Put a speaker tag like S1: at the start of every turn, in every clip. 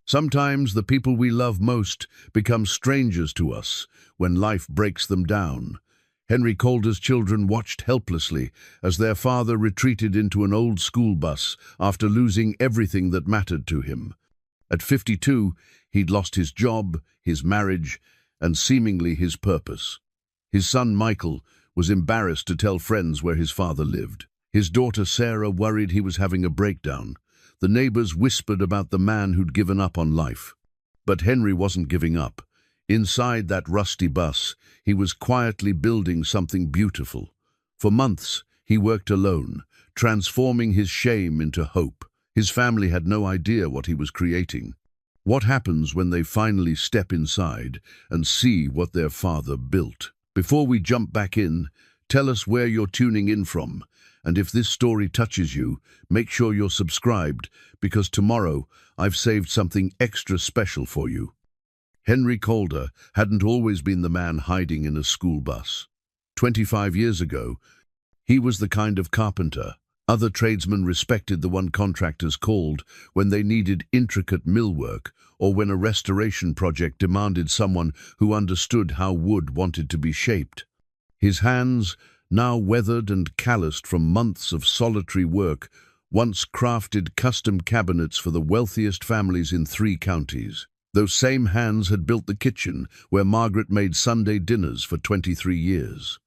S1: Sometimes the people we love most become strangers to us when life breaks them down. Henry Calder's children watched helplessly as their father retreated into an old school bus after losing everything that mattered to him. At 52, he'd lost his job, his marriage, and seemingly his purpose. His son Michael was embarrassed to tell friends where his father lived. His daughter Sarah worried he was having a breakdown. The neighbors whispered about the man who'd given up on life. But Henry wasn't giving up. Inside that rusty bus, he was quietly building something beautiful. For months, he worked alone, transforming his shame into hope. His family had no idea what he was creating. What happens when they finally step inside and see what their father built? Before we jump back in, tell us where you're tuning in from. And if this story touches you, make sure you're subscribed, because tomorrow I've saved something extra special for you. Henry Calder hadn't always been the man hiding in a school bus. 25 years ago, he was the kind of carpenter other tradesmen respected, the one contractors called when they needed intricate millwork or when a restoration project demanded someone who understood how wood wanted to be shaped. His hands, now weathered and calloused from months of solitary work, once crafted custom cabinets for the wealthiest families in 3 counties. Those same hands had built the kitchen where Margaret made Sunday dinners for 23 years.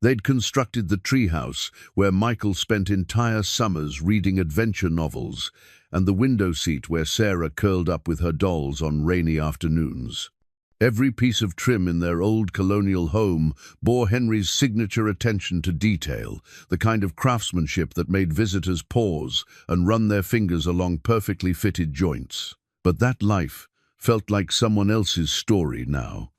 S1: They'd constructed the treehouse where Michael spent entire summers reading adventure novels, and the window seat where Sarah curled up with her dolls on rainy afternoons. Every piece of trim in their old colonial home bore Henry's signature attention to detail, the kind of craftsmanship that made visitors pause and run their fingers along perfectly fitted joints. But that life felt like someone else's story now.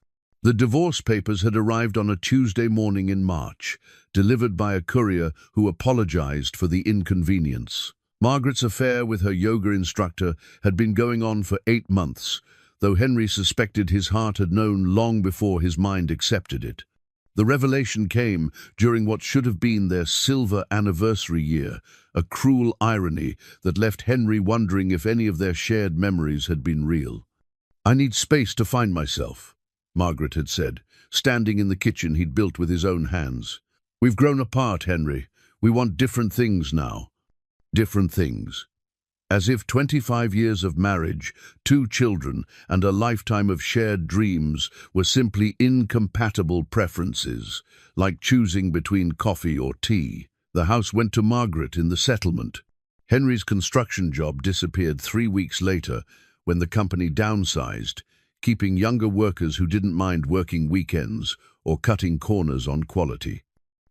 S1: The divorce papers had arrived on a Tuesday morning in March, delivered by a courier who apologized for the inconvenience. Margaret's affair with her yoga instructor had been going on for 8 months, though Henry suspected his heart had known long before his mind accepted it. The revelation came during what should have been their silver anniversary year, a cruel irony that left Henry wondering if any of their shared memories had been real. "I need space to find myself," Margaret had said, standing in the kitchen he'd built with his own hands. "We've grown apart, Henry. We want different things now." Different things. As if 25 years of marriage, 2 children, and a lifetime of shared dreams were simply incompatible preferences, like choosing between coffee or tea. The house went to Margaret in the settlement. Henry's construction job disappeared 3 weeks later when the company downsized, keeping younger workers who didn't mind working weekends or cutting corners on quality.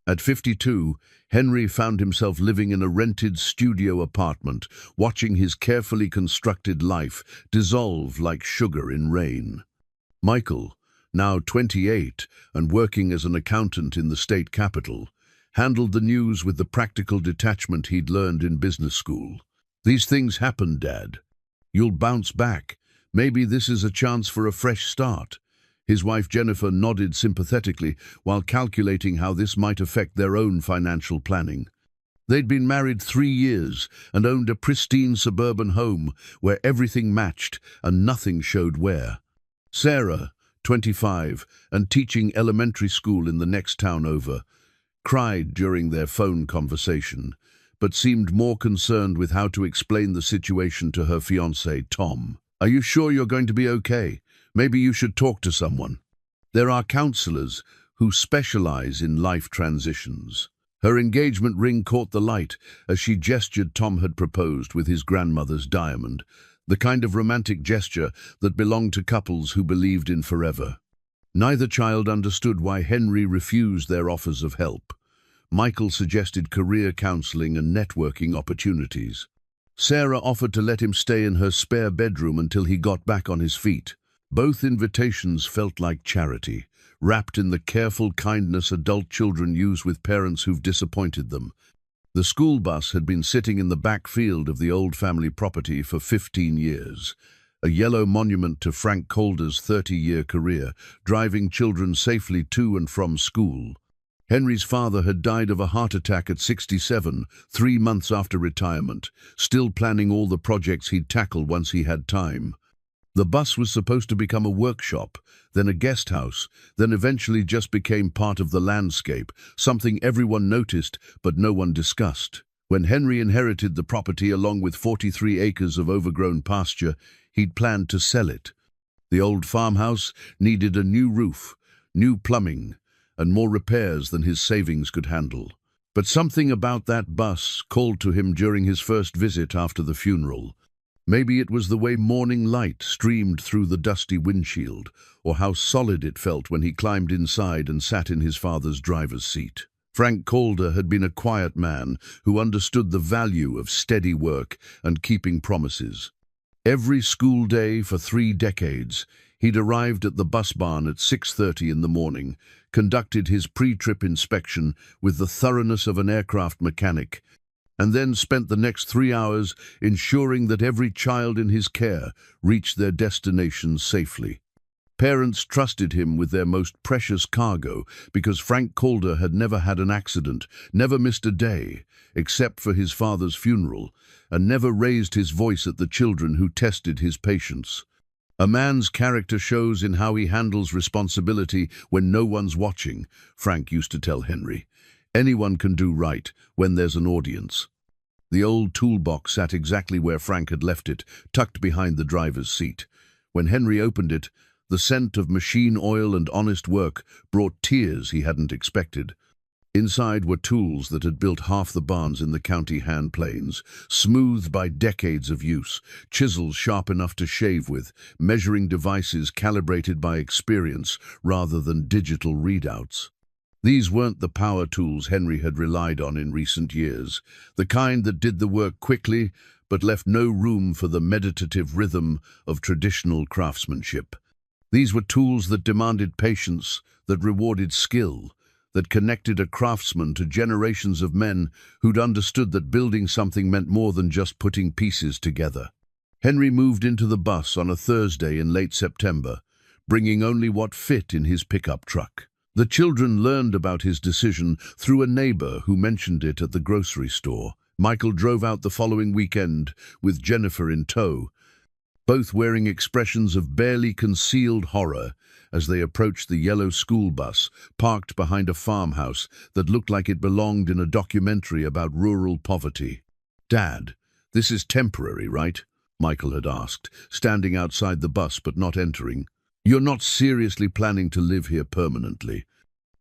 S1: At 52, Henry found himself living in a rented studio apartment, watching his carefully constructed life dissolve like sugar in rain. Michael, now 28 and working as an accountant in the state capital, handled the news with the practical detachment he'd learned in business school. "These things happen, Dad. You'll bounce back. Maybe this is a chance for a fresh start." His wife Jennifer nodded sympathetically while calculating how this might affect their own financial planning. They'd been married 3 years and owned a pristine suburban home where everything matched and nothing showed wear. Sarah, 25, and teaching elementary school in the next town over, cried during their phone conversation, but seemed more concerned with how to explain the situation to her fiancé, Tom. "Are you sure you're going to be okay? Maybe you should talk to someone." There are counselors who specialize in life transitions. Her engagement ring caught the light as she gestured Tom had proposed with his grandmother's diamond, the kind of romantic gesture that belonged to couples who believed in forever. Neither child understood why Henry refused their offers of help. Michael suggested career counseling and networking opportunities. Sarah offered to let him stay in her spare bedroom until he got back on his feet. Both invitations felt like charity, wrapped in the careful kindness adult children use with parents who've disappointed them. The school bus had been sitting in the back field of the old family property for 15 years, a yellow monument to Frank Calder's 30-year career, driving children safely to and from school. Henry's father had died of a heart attack at 67, 3 months after retirement, still planning all the projects he'd tackle once he had time. The bus was supposed to become a workshop, then a guest house, then eventually just became part of the landscape, something everyone noticed but no one discussed. When Henry inherited the property along with 43 acres of overgrown pasture, he'd planned to sell it. The old farmhouse needed a new roof, new plumbing, and more repairs than his savings could handle. But something about that bus called to him during his first visit after the funeral. Maybe it was the way morning light streamed through the dusty windshield, or how solid it felt when he climbed inside and sat in his father's driver's seat. Frank Calder had been a quiet man who understood the value of steady work and keeping promises. Every school day for 3 decades, he'd arrived at the bus barn at 6:30 in the morning, conducted his pre-trip inspection with the thoroughness of an aircraft mechanic, and then spent the next 3 hours ensuring that every child in his care reached their destination safely. Parents trusted him with their most precious cargo because Frank Calder had never had an accident, never missed a day, except for his father's funeral, and never raised his voice at the children who tested his patience. A man's character shows in how he handles responsibility when no one's watching, Frank used to tell Henry. Anyone can do right when there's an audience. The old toolbox sat exactly where Frank had left it, tucked behind the driver's seat. When Henry opened it, the scent of machine oil and honest work brought tears he hadn't expected. Inside were tools that had built half the barns in the county hand plains, smoothed by decades of use, chisels sharp enough to shave with, measuring devices calibrated by experience rather than digital readouts. These weren't the power tools Henry had relied on in recent years, the kind that did the work quickly but left no room for the meditative rhythm of traditional craftsmanship. These were tools that demanded patience, that rewarded skill, that connected a craftsman to generations of men who'd understood that building something meant more than just putting pieces together. Henry moved into the bus on a Thursday in late September, bringing only what fit in his pickup truck. The children learned about his decision through a neighbor who mentioned it at the grocery store. Michael drove out the following weekend with Jennifer in tow, both wearing expressions of barely concealed horror as they approached the yellow school bus parked behind a farmhouse that looked like it belonged in a documentary about rural poverty. "Dad, this is temporary, right?" Michael had asked, standing outside the bus but not entering. "You're not seriously planning to live here permanently?"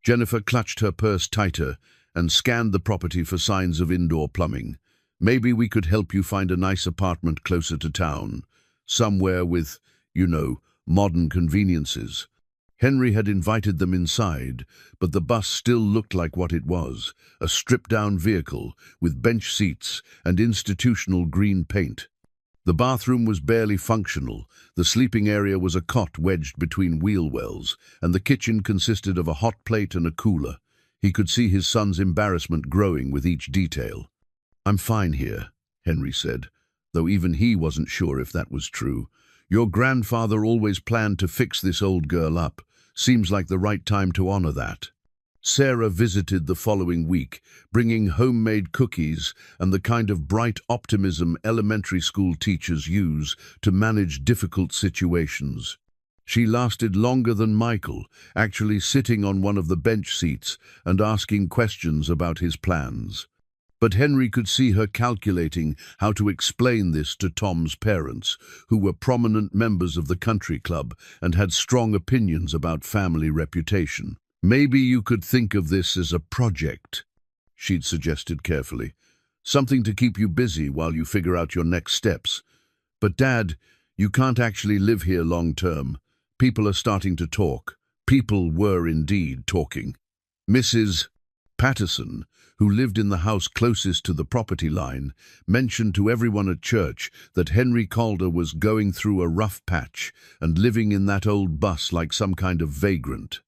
S1: Jennifer clutched her purse tighter and scanned the property for signs of indoor plumbing. "Maybe we could help you find a nice apartment closer to town. Somewhere with, modern conveniences." Henry had invited them inside, but the bus still looked like what it was, a stripped-down vehicle with bench seats and institutional green paint. The bathroom was barely functional, the sleeping area was a cot wedged between wheel wells, and the kitchen consisted of a hot plate and a cooler. He could see his son's embarrassment growing with each detail. "I'm fine here," Henry said, though even he wasn't sure if that was true. "Your grandfather always planned to fix this old girl up. Seems like the right time to honor that." Sarah visited the following week, bringing homemade cookies and the kind of bright optimism elementary school teachers use to manage difficult situations. She lasted longer than Michael, actually sitting on one of the bench seats and asking questions about his plans. But Henry could see her calculating how to explain this to Tom's parents, who were prominent members of the country club and had strong opinions about family reputation. "Maybe you could think of this as a project," she'd suggested carefully. "Something to keep you busy while you figure out your next steps. But Dad, you can't actually live here long term. People are starting to talk." People were indeed talking. Mrs. Patterson, who lived in the house closest to the property line, mentioned to everyone at church that Henry Calder was going through a rough patch and living in that old bus like some kind of vagrant.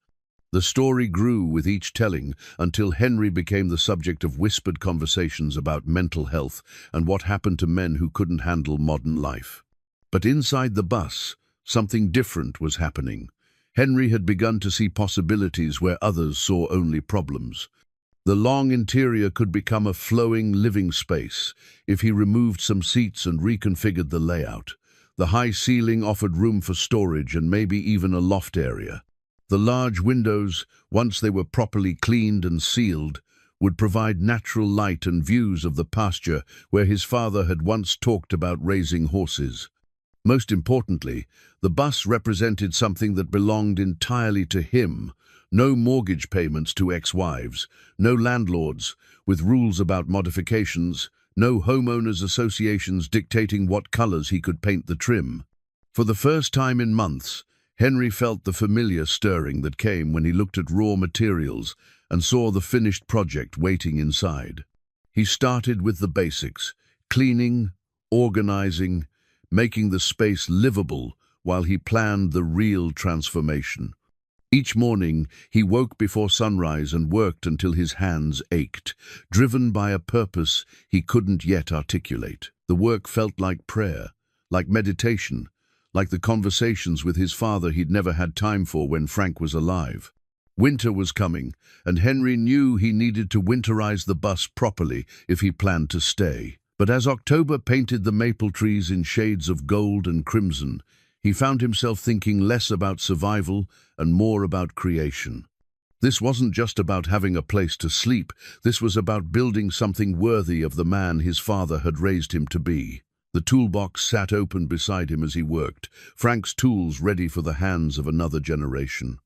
S1: The story grew with each telling until Henry became the subject of whispered conversations about mental health and what happened to men who couldn't handle modern life. But inside the bus, something different was happening. Henry had begun to see possibilities where others saw only problems. The long interior could become a flowing living space if he removed some seats and reconfigured the layout. The high ceiling offered room for storage and maybe even a loft area. The large windows, once they were properly cleaned and sealed, would provide natural light and views of the pasture where his father had once talked about raising horses. Most importantly, the bus represented something that belonged entirely to him. No mortgage payments to ex-wives, no landlords with rules about modifications, no homeowners associations dictating what colors he could paint the trim. For the first time in months, Henry felt the familiar stirring that came when he looked at raw materials and saw the finished project waiting inside. He started with the basics, cleaning, organizing, making the space livable while he planned the real transformation. Each morning, he woke before sunrise and worked until his hands ached, driven by a purpose he couldn't yet articulate. The work felt like prayer, like meditation, like the conversations with his father he'd never had time for when Frank was alive. Winter was coming, and Henry knew he needed to winterize the bus properly if he planned to stay. But as October painted the maple trees in shades of gold and crimson, he found himself thinking less about survival and more about creation. This wasn't just about having a place to sleep, this was about building something worthy of the man his father had raised him to be. The toolbox sat open beside him as he worked, Frank's tools ready for the hands of another generation.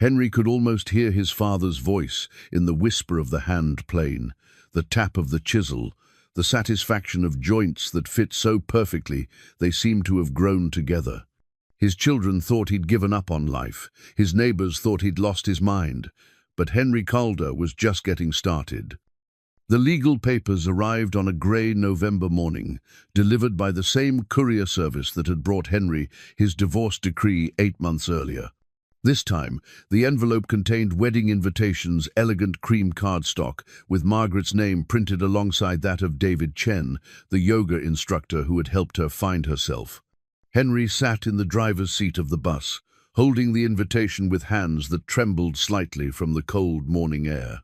S1: Henry could almost hear his father's voice in the whisper of the hand plane, the tap of the chisel, the satisfaction of joints that fit so perfectly they seemed to have grown together. His children thought he'd given up on life. His neighbors thought he'd lost his mind. But Henry Calder was just getting started. The legal papers arrived on a grey November morning, delivered by the same courier service that had brought Henry his divorce decree 8 months earlier. This time, the envelope contained wedding invitations, elegant cream cardstock, with Margaret's name printed alongside that of David Chen, the yoga instructor who had helped her find herself. Henry sat in the driver's seat of the bus, holding the invitation with hands that trembled slightly from the cold morning air.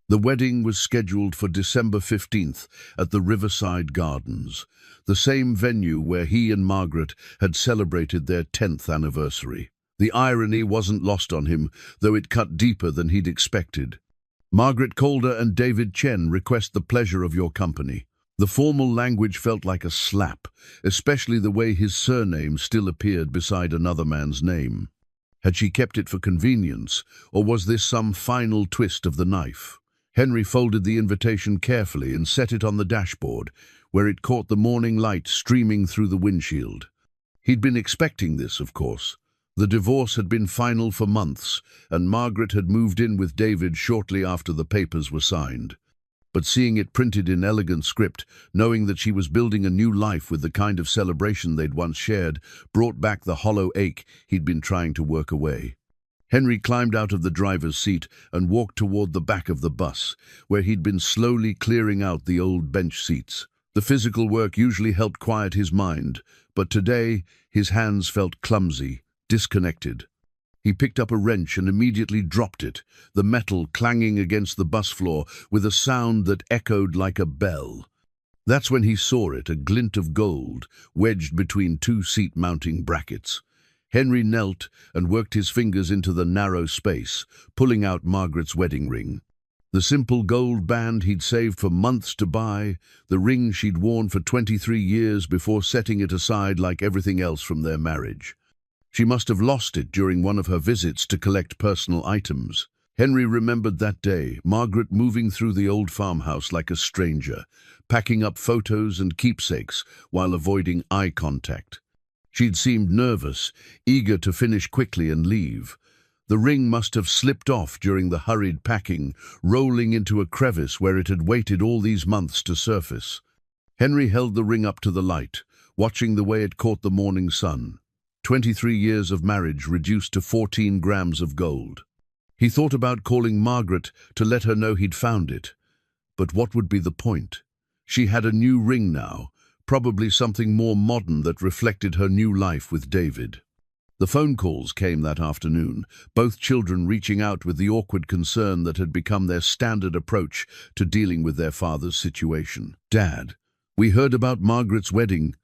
S1: The wedding was scheduled for December 15th at the Riverside Gardens, the same venue where he and Margaret had celebrated their 10th anniversary. The irony wasn't lost on him, though it cut deeper than he'd expected. Margaret Calder and David Chen request the pleasure of your company. The formal language felt like a slap, especially the way his surname still appeared beside another man's name. Had she kept it for convenience, or was this some final twist of the knife? Henry folded the invitation carefully and set it on the dashboard, where it caught the morning light streaming through the windshield. He'd been expecting this, of course. The divorce had been final for months, and Margaret had moved in with David shortly after the papers were signed. But seeing it printed in elegant script, knowing that she was building a new life with the kind of celebration they'd once shared, brought back the hollow ache he'd been trying to work away. Henry climbed out of the driver's seat and walked toward the back of the bus, where he'd been slowly clearing out the old bench seats. The physical work usually helped quiet his mind, but today his hands felt clumsy, disconnected. He picked up a wrench and immediately dropped it, the metal clanging against the bus floor with a sound that echoed like a bell. That's when he saw it, a glint of gold, wedged between 2 seat-mounting brackets. Henry knelt and worked his fingers into the narrow space, pulling out Margaret's wedding ring. The simple gold band he'd saved for months to buy, the ring she'd worn for 23 years before setting it aside like everything else from their marriage. She must have lost it during one of her visits to collect personal items. Henry remembered that day, Margaret moving through the old farmhouse like a stranger, packing up photos and keepsakes while avoiding eye contact. She'd seemed nervous, eager to finish quickly and leave. The ring must have slipped off during the hurried packing, rolling into a crevice where it had waited all these months to surface. Henry held the ring up to the light, watching the way it caught the morning sun. 23 years of marriage reduced to 14 grams of gold. He thought about calling Margaret to let her know he'd found it. But what would be the point? She had a new ring now, probably something more modern that reflected her new life with David. The phone calls came that afternoon, both children reaching out with the awkward concern that had become their standard approach to dealing with their father's situation. "Dad, we heard about Margaret's wedding."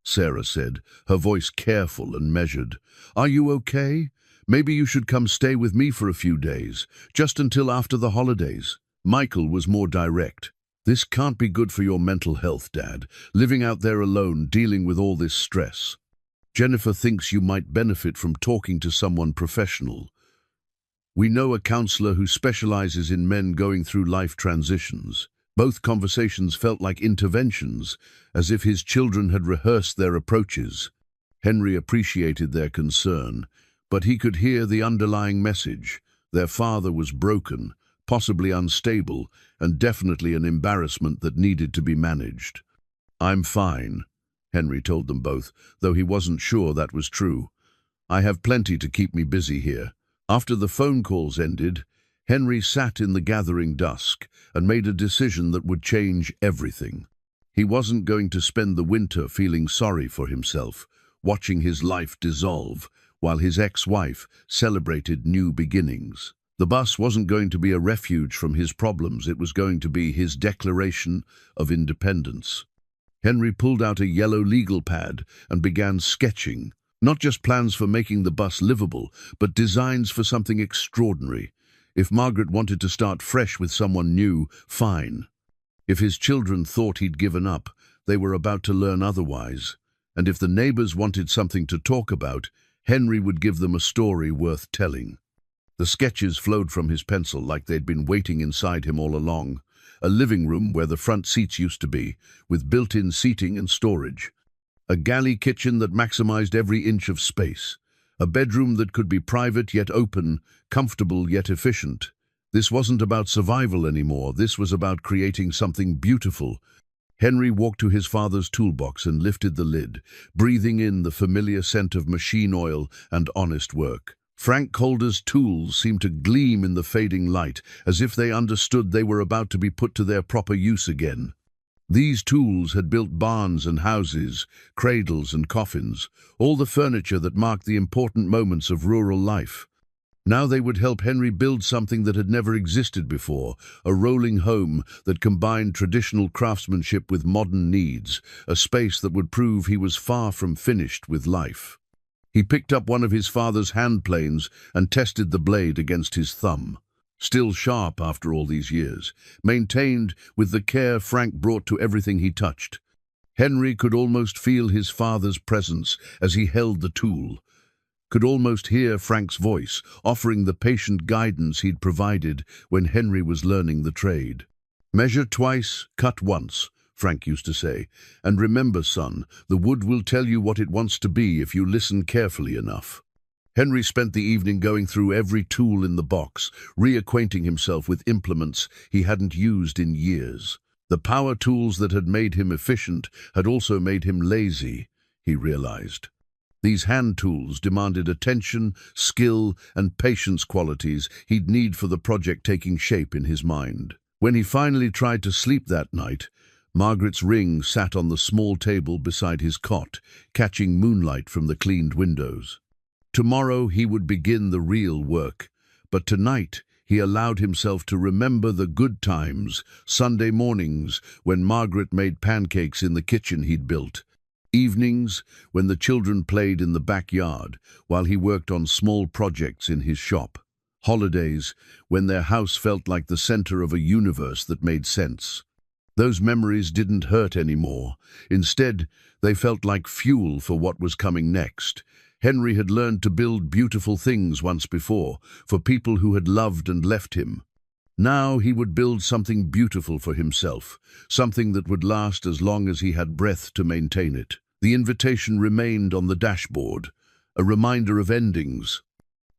S1: Sarah said, her voice careful and measured. "Are you okay? Maybe you should come stay with me for a few days, just until after the holidays." Michael was more direct. "This can't be good for your mental health, Dad, living out there alone, dealing with all this stress. Jennifer thinks you might benefit from talking to someone professional. We know a counselor who specializes in men going through life transitions." Both conversations felt like interventions, as if his children had rehearsed their approaches. Henry appreciated their concern, but he could hear the underlying message. Their father was broken, possibly unstable, and definitely an embarrassment that needed to be managed. "I'm fine," Henry told them both, though he wasn't sure that was true. "I have plenty to keep me busy here." After the phone calls ended, Henry sat in the gathering dusk and made a decision that would change everything. He wasn't going to spend the winter feeling sorry for himself, watching his life dissolve, while his ex-wife celebrated new beginnings. The bus wasn't going to be a refuge from his problems, it was going to be his declaration of independence. Henry pulled out a yellow legal pad and began sketching, not just plans for making the bus livable, but designs for something extraordinary. If Margaret wanted to start fresh with someone new, fine. If his children thought he'd given up, they were about to learn otherwise. And if the neighbors wanted something to talk about, Henry would give them a story worth telling. The sketches flowed from his pencil like they'd been waiting inside him all along. A living room where the front seats used to be, with built-in seating and storage. A galley kitchen that maximized every inch of space. A bedroom that could be private yet open, comfortable yet efficient. This wasn't about survival anymore, this was about creating something beautiful. Henry walked to his father's toolbox and lifted the lid, breathing in the familiar scent of machine oil and honest work. Frank Calder's tools seemed to gleam in the fading light, as if they understood they were about to be put to their proper use again. These tools had built barns and houses, cradles and coffins, all the furniture that marked the important moments of rural life. Now they would help Henry build something that had never existed before, a rolling home that combined traditional craftsmanship with modern needs, a space that would prove he was far from finished with life. He picked up one of his father's hand planes and tested the blade against his thumb. Still sharp after all these years, maintained with the care Frank brought to everything he touched. Henry could almost feel his father's presence as he held the tool, could almost hear Frank's voice, offering the patient guidance he'd provided when Henry was learning the trade. "Measure twice, cut once," Frank used to say, "and remember, son, the wood will tell you what it wants to be if you listen carefully enough." Henry spent the evening going through every tool in the box, reacquainting himself with implements he hadn't used in years. The power tools that had made him efficient had also made him lazy, he realized. These hand tools demanded attention, skill, and patience, qualities he'd need for the project taking shape in his mind. When he finally tried to sleep that night, Margaret's ring sat on the small table beside his cot, catching moonlight from the cleaned windows. Tomorrow he would begin the real work, but tonight he allowed himself to remember the good times, Sunday mornings when Margaret made pancakes in the kitchen he'd built, evenings when the children played in the backyard while he worked on small projects in his shop, holidays when their house felt like the center of a universe that made sense. Those memories didn't hurt anymore. Instead, they felt like fuel for what was coming next. Henry had learned to build beautiful things once before, for people who had loved and left him. Now he would build something beautiful for himself, something that would last as long as he had breath to maintain it. The invitation remained on the dashboard, a reminder of endings.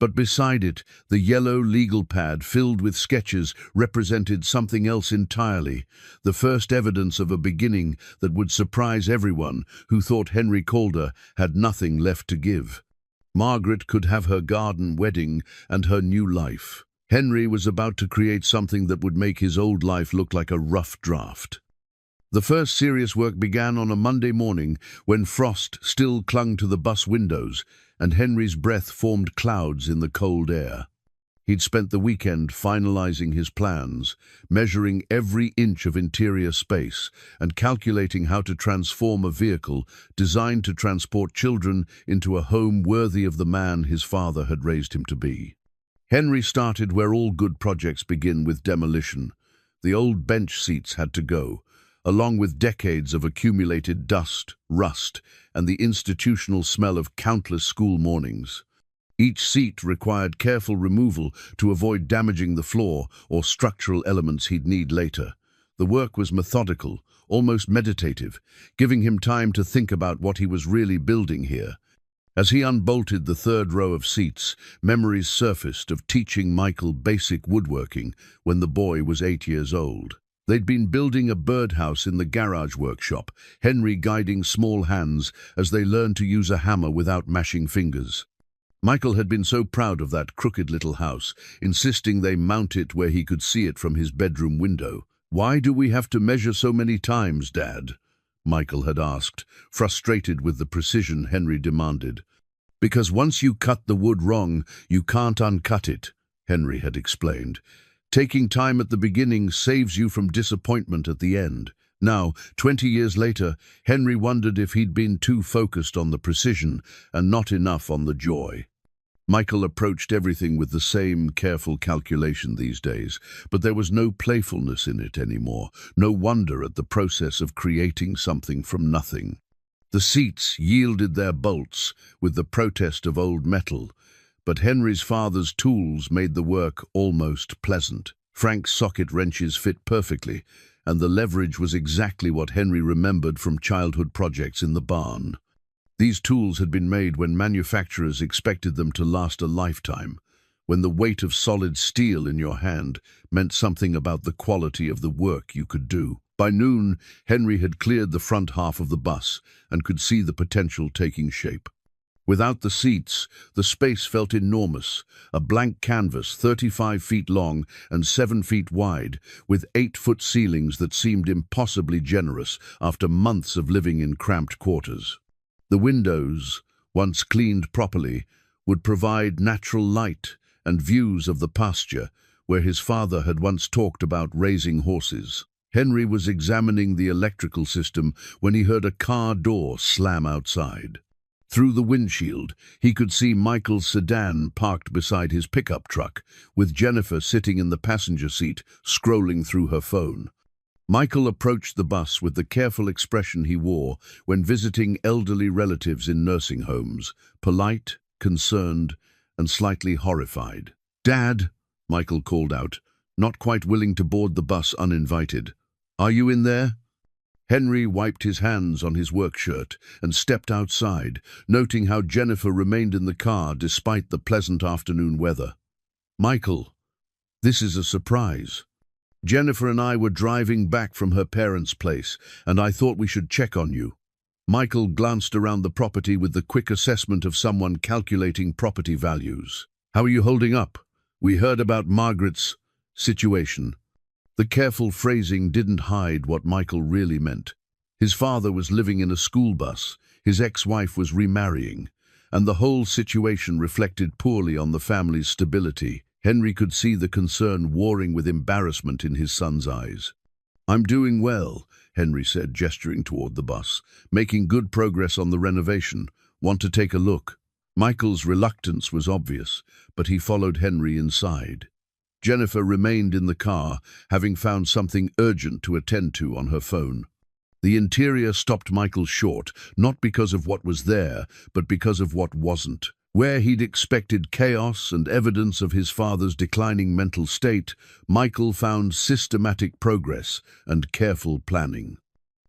S1: But beside it, the yellow legal pad filled with sketches represented something else entirely, the first evidence of a beginning that would surprise everyone who thought Henry Calder had nothing left to give. Margaret could have her garden wedding and her new life. Henry was about to create something that would make his old life look like a rough draft. The first serious work began on a Monday morning when frost still clung to the bus windows and Henry's breath formed clouds in the cold air. He'd spent the weekend finalizing his plans, measuring every inch of interior space, and calculating how to transform a vehicle designed to transport children into a home worthy of the man his father had raised him to be. Henry started where all good projects begin, with demolition. The old bench seats had to go, along with decades of accumulated dust, rust, and the institutional smell of countless school mornings. Each seat required careful removal to avoid damaging the floor or structural elements he'd need later. The work was methodical, almost meditative, giving him time to think about what he was really building here. As he unbolted the third row of seats, memories surfaced of teaching Michael basic woodworking when the boy was 8 years old. They'd been building a birdhouse in the garage workshop, Henry guiding small hands as they learned to use a hammer without mashing fingers. Michael had been so proud of that crooked little house, insisting they mount it where he could see it from his bedroom window. "Why do we have to measure so many times, Dad?" Michael had asked, frustrated with the precision Henry demanded. "Because once you cut the wood wrong, you can't uncut it," Henry had explained. "Taking time at the beginning saves you from disappointment at the end." Now, 20 years later, Henry wondered if he'd been too focused on the precision and not enough on the joy. Michael approached everything with the same careful calculation these days, but there was no playfulness in it anymore, no wonder at the process of creating something from nothing. The seats yielded their bolts with the protest of old metal, but Henry's father's tools made the work almost pleasant. Frank's socket wrenches fit perfectly, and the leverage was exactly what Henry remembered from childhood projects in the barn. These tools had been made when manufacturers expected them to last a lifetime, when the weight of solid steel in your hand meant something about the quality of the work you could do. By noon, Henry had cleared the front half of the bus and could see the potential taking shape. Without the seats, the space felt enormous, a blank canvas 35 feet long and 7 feet wide, with 8-foot ceilings that seemed impossibly generous after months of living in cramped quarters. The windows, once cleaned properly, would provide natural light and views of the pasture where his father had once talked about raising horses. Henry was examining the electrical system when he heard a car door slam outside. Through the windshield, he could see Michael's sedan parked beside his pickup truck, with Jennifer sitting in the passenger seat, scrolling through her phone. Michael approached the bus with the careful expression he wore when visiting elderly relatives in nursing homes, polite, concerned, and slightly horrified. "Dad," Michael called out, not quite willing to board the bus uninvited. "Are you in there?" Henry wiped his hands on his work shirt and stepped outside, noting how Jennifer remained in the car despite the pleasant afternoon weather. "Michael, this is a surprise. Jennifer and I were driving back from her parents' place, and I thought we should check on you." Michael glanced around the property with the quick assessment of someone calculating property values. "How are you holding up? We heard about Margaret's situation." The careful phrasing didn't hide what Michael really meant. His father was living in a school bus, his ex-wife was remarrying, and the whole situation reflected poorly on the family's stability. Henry could see the concern warring with embarrassment in his son's eyes. "I'm doing well," Henry said, gesturing toward the bus, "making good progress on the renovation. Want to take a look?" Michael's reluctance was obvious, but he followed Henry inside. Jennifer remained in the car, having found something urgent to attend to on her phone. The interior stopped Michael short, not because of what was there, but because of what wasn't. Where he'd expected chaos and evidence of his father's declining mental state, Michael found systematic progress and careful planning.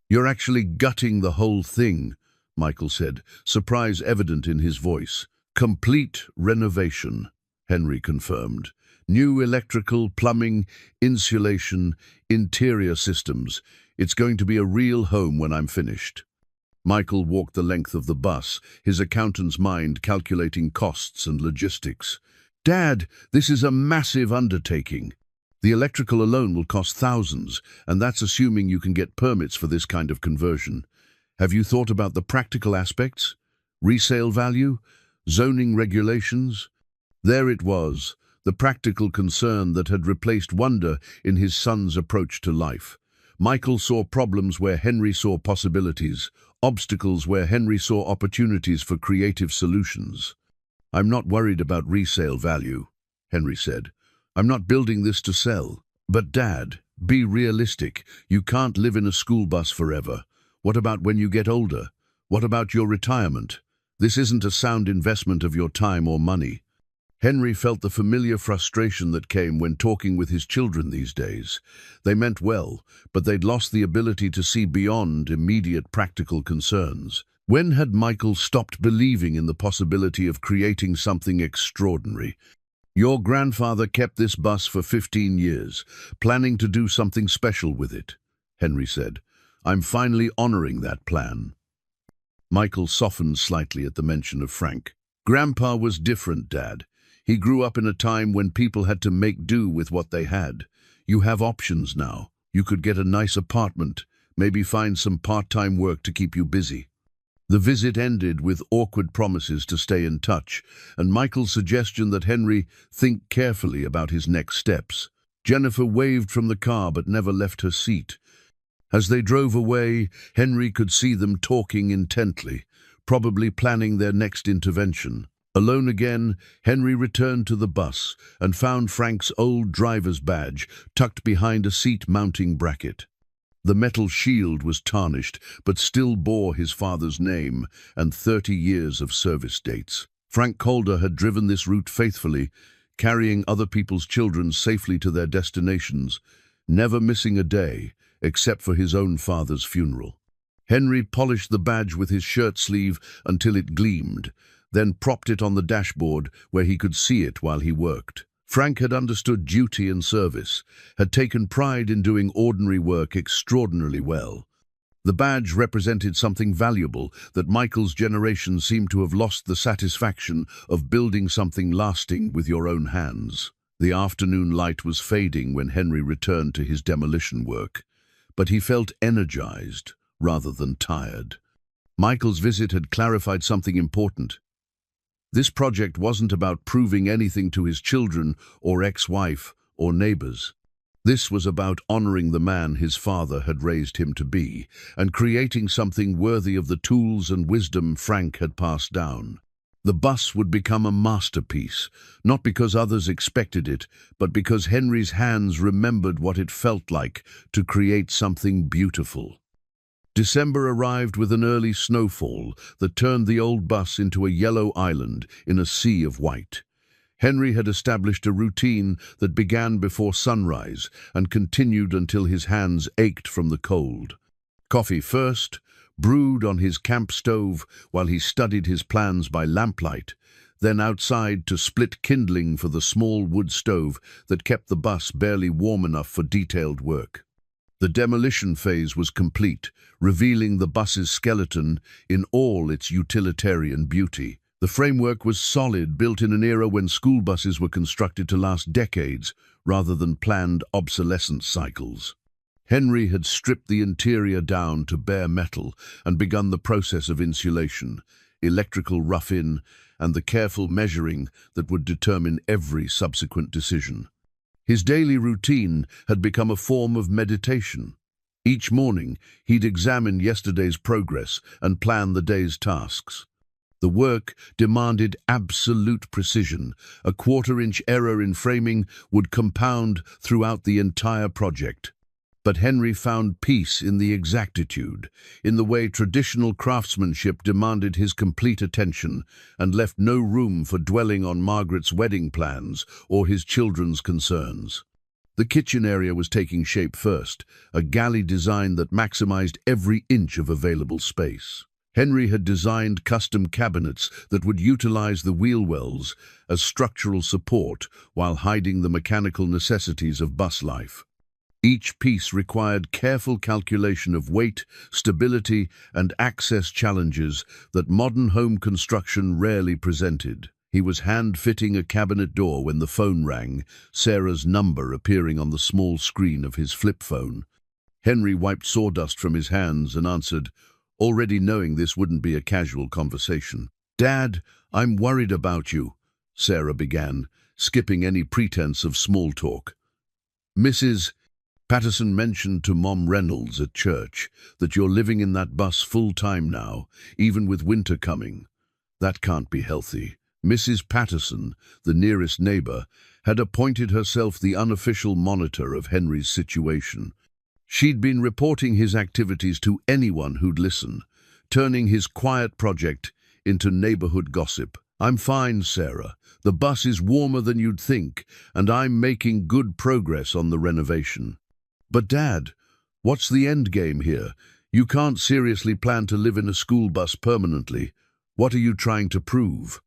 S1: "You're actually gutting the whole thing," Michael said, surprise evident in his voice. "Complete renovation," Henry confirmed. "New electrical, plumbing, insulation, interior systems. It's going to be a real home when I'm finished." Michael walked the length of the bus, his accountant's mind calculating costs and logistics. "Dad, this is a massive undertaking. The electrical alone will cost thousands, and that's assuming you can get permits for this kind of conversion. Have you thought about the practical aspects? Resale value? Zoning regulations?" There it was, the practical concern that had replaced wonder in his son's approach to life. Michael saw problems where Henry saw possibilities, obstacles where Henry saw opportunities for creative solutions. "I'm not worried about resale value," Henry said. "I'm not building this to sell." "But Dad, be realistic. You can't live in a school bus forever. What about when you get older? What about your retirement? This isn't a sound investment of your time or money." Henry felt the familiar frustration that came when talking with his children these days. They meant well, but they'd lost the ability to see beyond immediate practical concerns. When had Michael stopped believing in the possibility of creating something extraordinary? "Your grandfather kept this bus for 15 years, planning to do something special with it," Henry said. "I'm finally honoring that plan." Michael softened slightly at the mention of Frank. "Grandpa was different, Dad. He grew up in a time when people had to make do with what they had. You have options now. You could get a nice apartment, maybe find some part-time work to keep you busy." The visit ended with awkward promises to stay in touch, and Michael's suggestion that Henry think carefully about his next steps. Jennifer waved from the car but never left her seat. As they drove away, Henry could see them talking intently, probably planning their next intervention. Alone again, Henry returned to the bus and found Frank's old driver's badge tucked behind a seat-mounting bracket. The metal shield was tarnished, but still bore his father's name and 30 years of service dates. Frank Calder had driven this route faithfully, carrying other people's children safely to their destinations, never missing a day, except for his own father's funeral. Henry polished the badge with his shirt sleeve until it gleamed, then propped it on the dashboard where he could see it while he worked. Frank had understood duty and service, had taken pride in doing ordinary work extraordinarily well. The badge represented something valuable that Michael's generation seemed to have lost the satisfaction of building something lasting with your own hands. The afternoon light was fading when Henry returned to his demolition work, but he felt energized rather than tired. Michael's visit had clarified something important. This project wasn't about proving anything to his children or ex-wife or neighbors. This was about honoring the man his father had raised him to be and creating something worthy of the tools and wisdom Frank had passed down. The bus would become a masterpiece, not because others expected it, but because Henry's hands remembered what it felt like to create something beautiful. December arrived with an early snowfall that turned the old bus into a yellow island in a sea of white. Henry had established a routine that began before sunrise and continued until his hands ached from the cold. Coffee first, brewed on his camp stove while he studied his plans by lamplight, then outside to split kindling for the small wood stove that kept the bus barely warm enough for detailed work. The demolition phase was complete, revealing the bus's skeleton in all its utilitarian beauty. The framework was solid, built in an era when school buses were constructed to last decades rather than planned obsolescence cycles. Henry had stripped the interior down to bare metal and begun the process of insulation, electrical rough-in, and the careful measuring that would determine every subsequent decision. His daily routine had become a form of meditation. Each morning, he'd examine yesterday's progress and plan the day's tasks. The work demanded absolute precision. A quarter-inch error in framing would compound throughout the entire project. But Henry found peace in the exactitude, in the way traditional craftsmanship demanded his complete attention and left no room for dwelling on Margaret's wedding plans or his children's concerns. The kitchen area was taking shape first, a galley design that maximized every inch of available space. Henry had designed custom cabinets that would utilize the wheel wells as structural support while hiding the mechanical necessities of bus life. Each piece required careful calculation of weight, stability, and access challenges that modern home construction rarely presented. He was hand-fitting a cabinet door when the phone rang, Sarah's number appearing on the small screen of his flip phone. Henry wiped sawdust from his hands and answered, already knowing this wouldn't be a casual conversation. "Dad, I'm worried about you," Sarah began, skipping any pretense of small talk. "Mrs. Patterson mentioned to Mom Reynolds at church that you're living in that bus full-time now, even with winter coming. That can't be healthy." Mrs. Patterson, the nearest neighbor, had appointed herself the unofficial monitor of Henry's situation. She'd been reporting his activities to anyone who'd listen, turning his quiet project into neighborhood gossip. "I'm fine, Sarah. The bus is warmer than you'd think, and I'm making good progress on the renovation." "But Dad, what's the end game here? You can't seriously plan to live in a school bus permanently. What are you trying to prove?"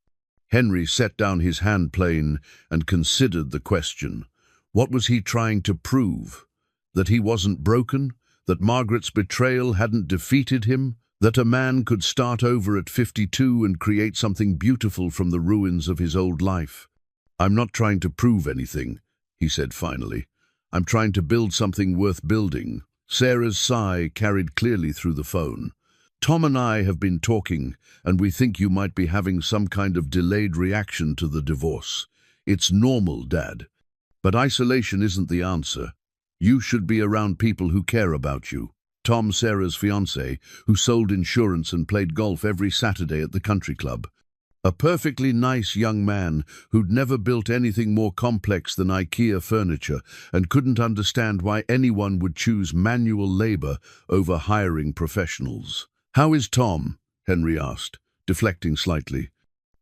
S1: Henry set down his hand plane and considered the question. What was he trying to prove? That he wasn't broken? That Margaret's betrayal hadn't defeated him? That a man could start over at 52 and create something beautiful from the ruins of his old life? "I'm not trying to prove anything," he said finally. "I'm trying to build something worth building." Sarah's sigh carried clearly through the phone. "Tom and I have been talking, and we think you might be having some kind of delayed reaction to the divorce. It's normal, Dad. But isolation isn't the answer. You should be around people who care about you." Tom, Sarah's fiancé, who sold insurance and played golf every Saturday at the country club. A perfectly nice young man who'd never built anything more complex than IKEA furniture and couldn't understand why anyone would choose manual labor over hiring professionals. "How is Tom?" Henry asked, deflecting slightly.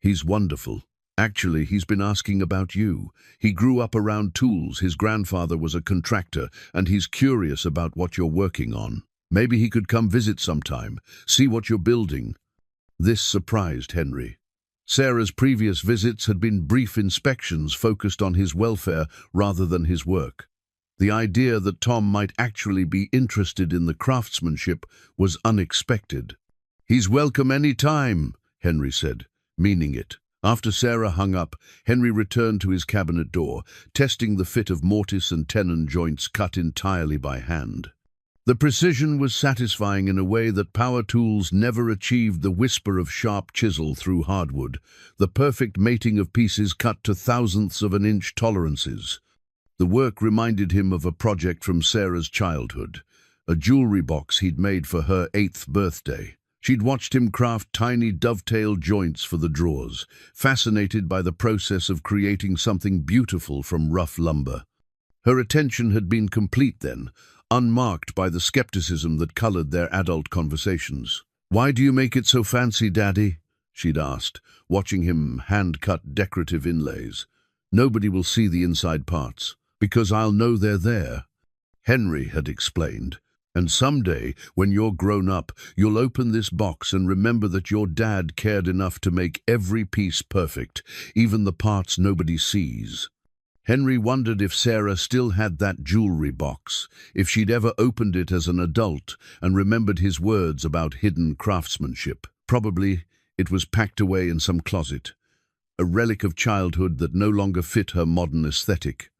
S1: "He's wonderful. Actually, he's been asking about you. He grew up around tools, his grandfather was a contractor, and he's curious about what you're working on. Maybe he could come visit sometime, see what you're building." This surprised Henry. Sarah's previous visits had been brief inspections focused on his welfare rather than his work. The idea that Tom might actually be interested in the craftsmanship was unexpected. "He's welcome any time," Henry said, meaning it. After Sarah hung up, Henry returned to his cabinet door, testing the fit of mortise and tenon joints cut entirely by hand. The precision was satisfying in a way that power tools never achieved. The whisper of sharp chisel through hardwood, the perfect mating of pieces cut to thousandths of an inch tolerances. The work reminded him of a project from Sarah's childhood, a jewelry box he'd made for her 8th birthday. She'd watched him craft tiny dovetail joints for the drawers, fascinated by the process of creating something beautiful from rough lumber. Her attention had been complete then, unmarked by the skepticism that colored their adult conversations. "Why do you make it so fancy, Daddy?" she'd asked, watching him hand-cut decorative inlays. "Nobody will see the inside parts, because I'll know they're there," Henry had explained. "And someday, when you're grown up, you'll open this box and remember that your dad cared enough to make every piece perfect, even the parts nobody sees." Henry wondered if Sarah still had that jewelry box, if she'd ever opened it as an adult and remembered his words about hidden craftsmanship. Probably it was packed away in some closet, a relic of childhood that no longer fit her modern aesthetic.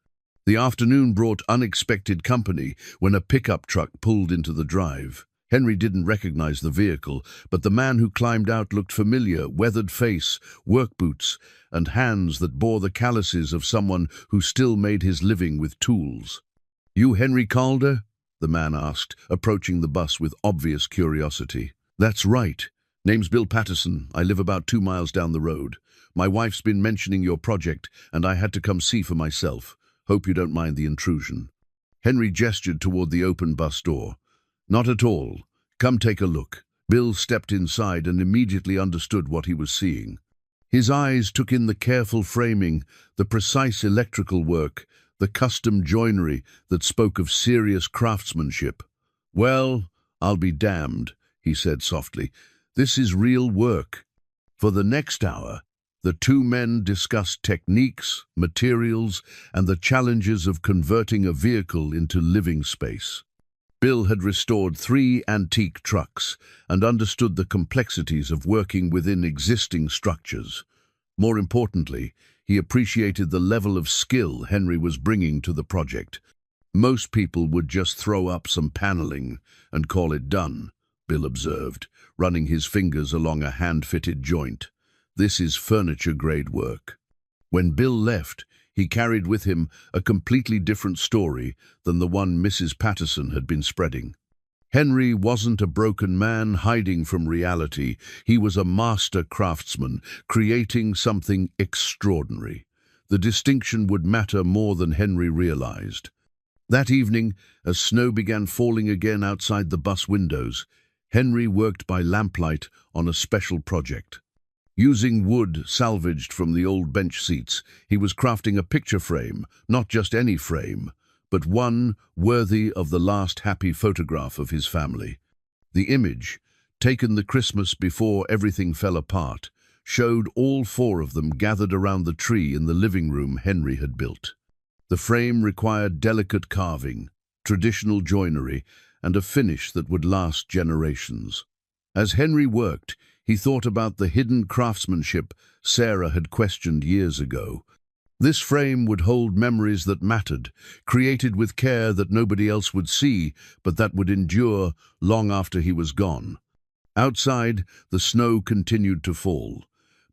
S1: The afternoon brought unexpected company when a pickup truck pulled into the drive. Henry didn't recognize the vehicle, but the man who climbed out looked familiar, weathered face, work boots, and hands that bore the calluses of someone who still made his living with tools. "You Henry Calder?" the man asked, approaching the bus with obvious curiosity. "That's right. Name's Bill Patterson. I live about 2 miles down the road. My wife's been mentioning your project, and I had to come see for myself. Hope you don't mind the intrusion." Henry gestured toward the open bus door. "Not at all. Come take a look." Bill stepped inside and immediately understood what he was seeing. His eyes took in the careful framing, the precise electrical work, the custom joinery that spoke of serious craftsmanship. "Well, I'll be damned," he said softly. "This is real work." For the next hour, the two men discussed techniques, materials, and the challenges of converting a vehicle into living space. Bill had restored 3 antique trucks and understood the complexities of working within existing structures. More importantly, he appreciated the level of skill Henry was bringing to the project. "Most people would just throw up some paneling and call it done," Bill observed, running his fingers along a hand-fitted joint. "This is furniture-grade work." When Bill left, He carried with him a completely different story than the one Mrs. Patterson had been spreading. Henry wasn't a broken man hiding from reality. He was a master craftsman, creating something extraordinary. The distinction would matter more than Henry realized. That evening, as snow began falling again outside the bus windows, Henry worked by lamplight on a special project. Using wood salvaged from the old bench seats, he was crafting a picture frame, not just any frame, but one worthy of the last happy photograph of his family. The image, taken the Christmas before everything fell apart, showed all four of them gathered around the tree in the living room Henry had built. The frame required delicate carving, traditional joinery, and a finish that would last generations. As Henry worked, he thought about the hidden craftsmanship Sarah had questioned years ago. This frame would hold memories that mattered, created with care that nobody else would see, but that would endure long after he was gone. Outside, the snow continued to fall,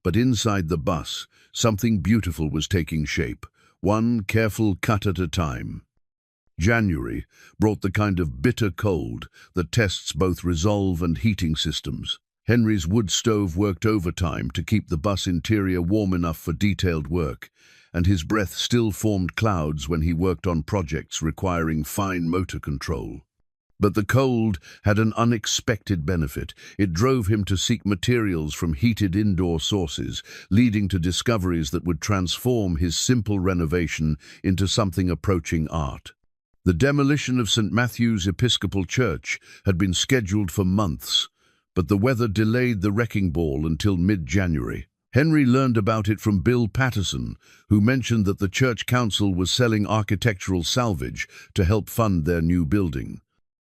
S1: but inside the bus, something beautiful was taking shape, one careful cut at a time. January brought the kind of bitter cold that tests both resolve and heating systems. Henry's wood stove worked overtime to keep the bus interior warm enough for detailed work, and his breath still formed clouds when he worked on projects requiring fine motor control. But the cold had an unexpected benefit. It drove him to seek materials from heated indoor sources, leading to discoveries that would transform his simple renovation into something approaching art. The demolition of St. Matthew's Episcopal Church had been scheduled for months, but the weather delayed the wrecking ball until mid-January. Henry learned about it from Bill Patterson, who mentioned that the church council was selling architectural salvage to help fund their new building.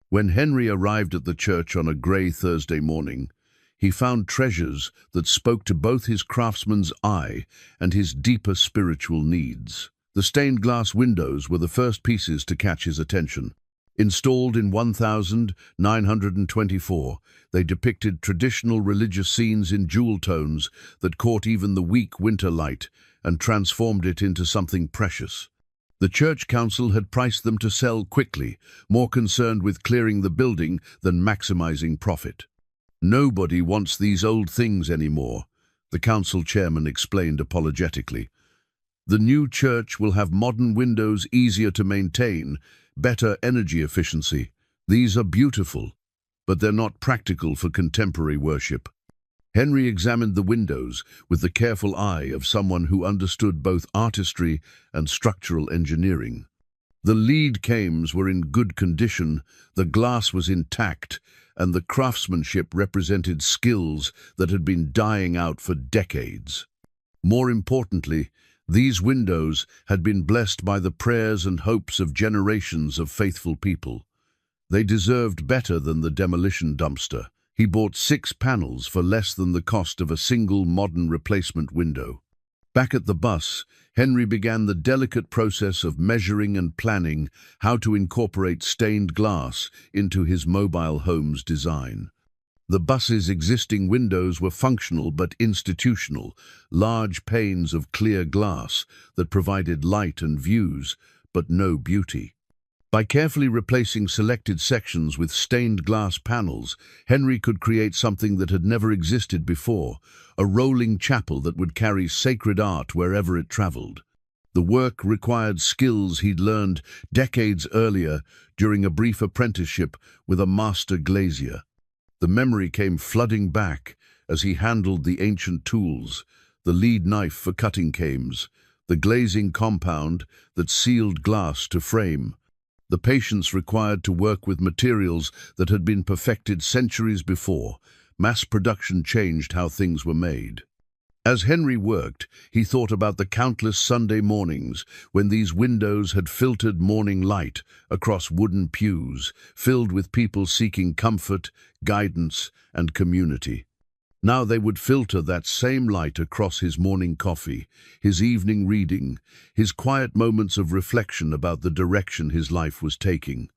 S1: When Henry arrived at the church on a grey Thursday morning, he found treasures that spoke to both his craftsman's eye and his deeper spiritual needs. The stained glass windows were the first pieces to catch his attention. Installed in 1924, they depicted traditional religious scenes in jewel tones that caught even the weak winter light and transformed it into something precious. The church council had priced them to sell quickly, more concerned with clearing the building than maximizing profit. "Nobody wants these old things anymore," the council chairman explained apologetically. "The new church will have modern windows, easier to maintain, better energy efficiency. These are beautiful, but they're not practical for contemporary worship." Henry examined the windows with the careful eye of someone who understood both artistry and structural engineering. The lead cames were in good condition, the glass was intact, and the craftsmanship represented skills that had been dying out for decades. More importantly, these windows had been blessed by the prayers and hopes of generations of faithful people. They deserved better than the demolition dumpster. He bought 6 panels for less than the cost of a single modern replacement window. Back at the bus, Henry began the delicate process of measuring and planning how to incorporate stained glass into his mobile home's design. The bus's existing windows were functional but institutional, large panes of clear glass that provided light and views, but no beauty. By carefully replacing selected sections with stained glass panels, Henry could create something that had never existed before, a rolling chapel that would carry sacred art wherever it traveled. The work required skills he'd learned decades earlier during a brief apprenticeship with a master glazier. The memory came flooding back as he handled the ancient tools, the lead knife for cutting cames, the glazing compound that sealed glass to frame. The patience required to work with materials that had been perfected centuries before. Mass production changed how things were made. As Henry worked, he thought about the countless Sunday mornings when these windows had filtered morning light across wooden pews, filled with people seeking comfort, guidance, and community. Now they would filter that same light across his morning coffee, his evening reading, his quiet moments of reflection about the direction his life was taking.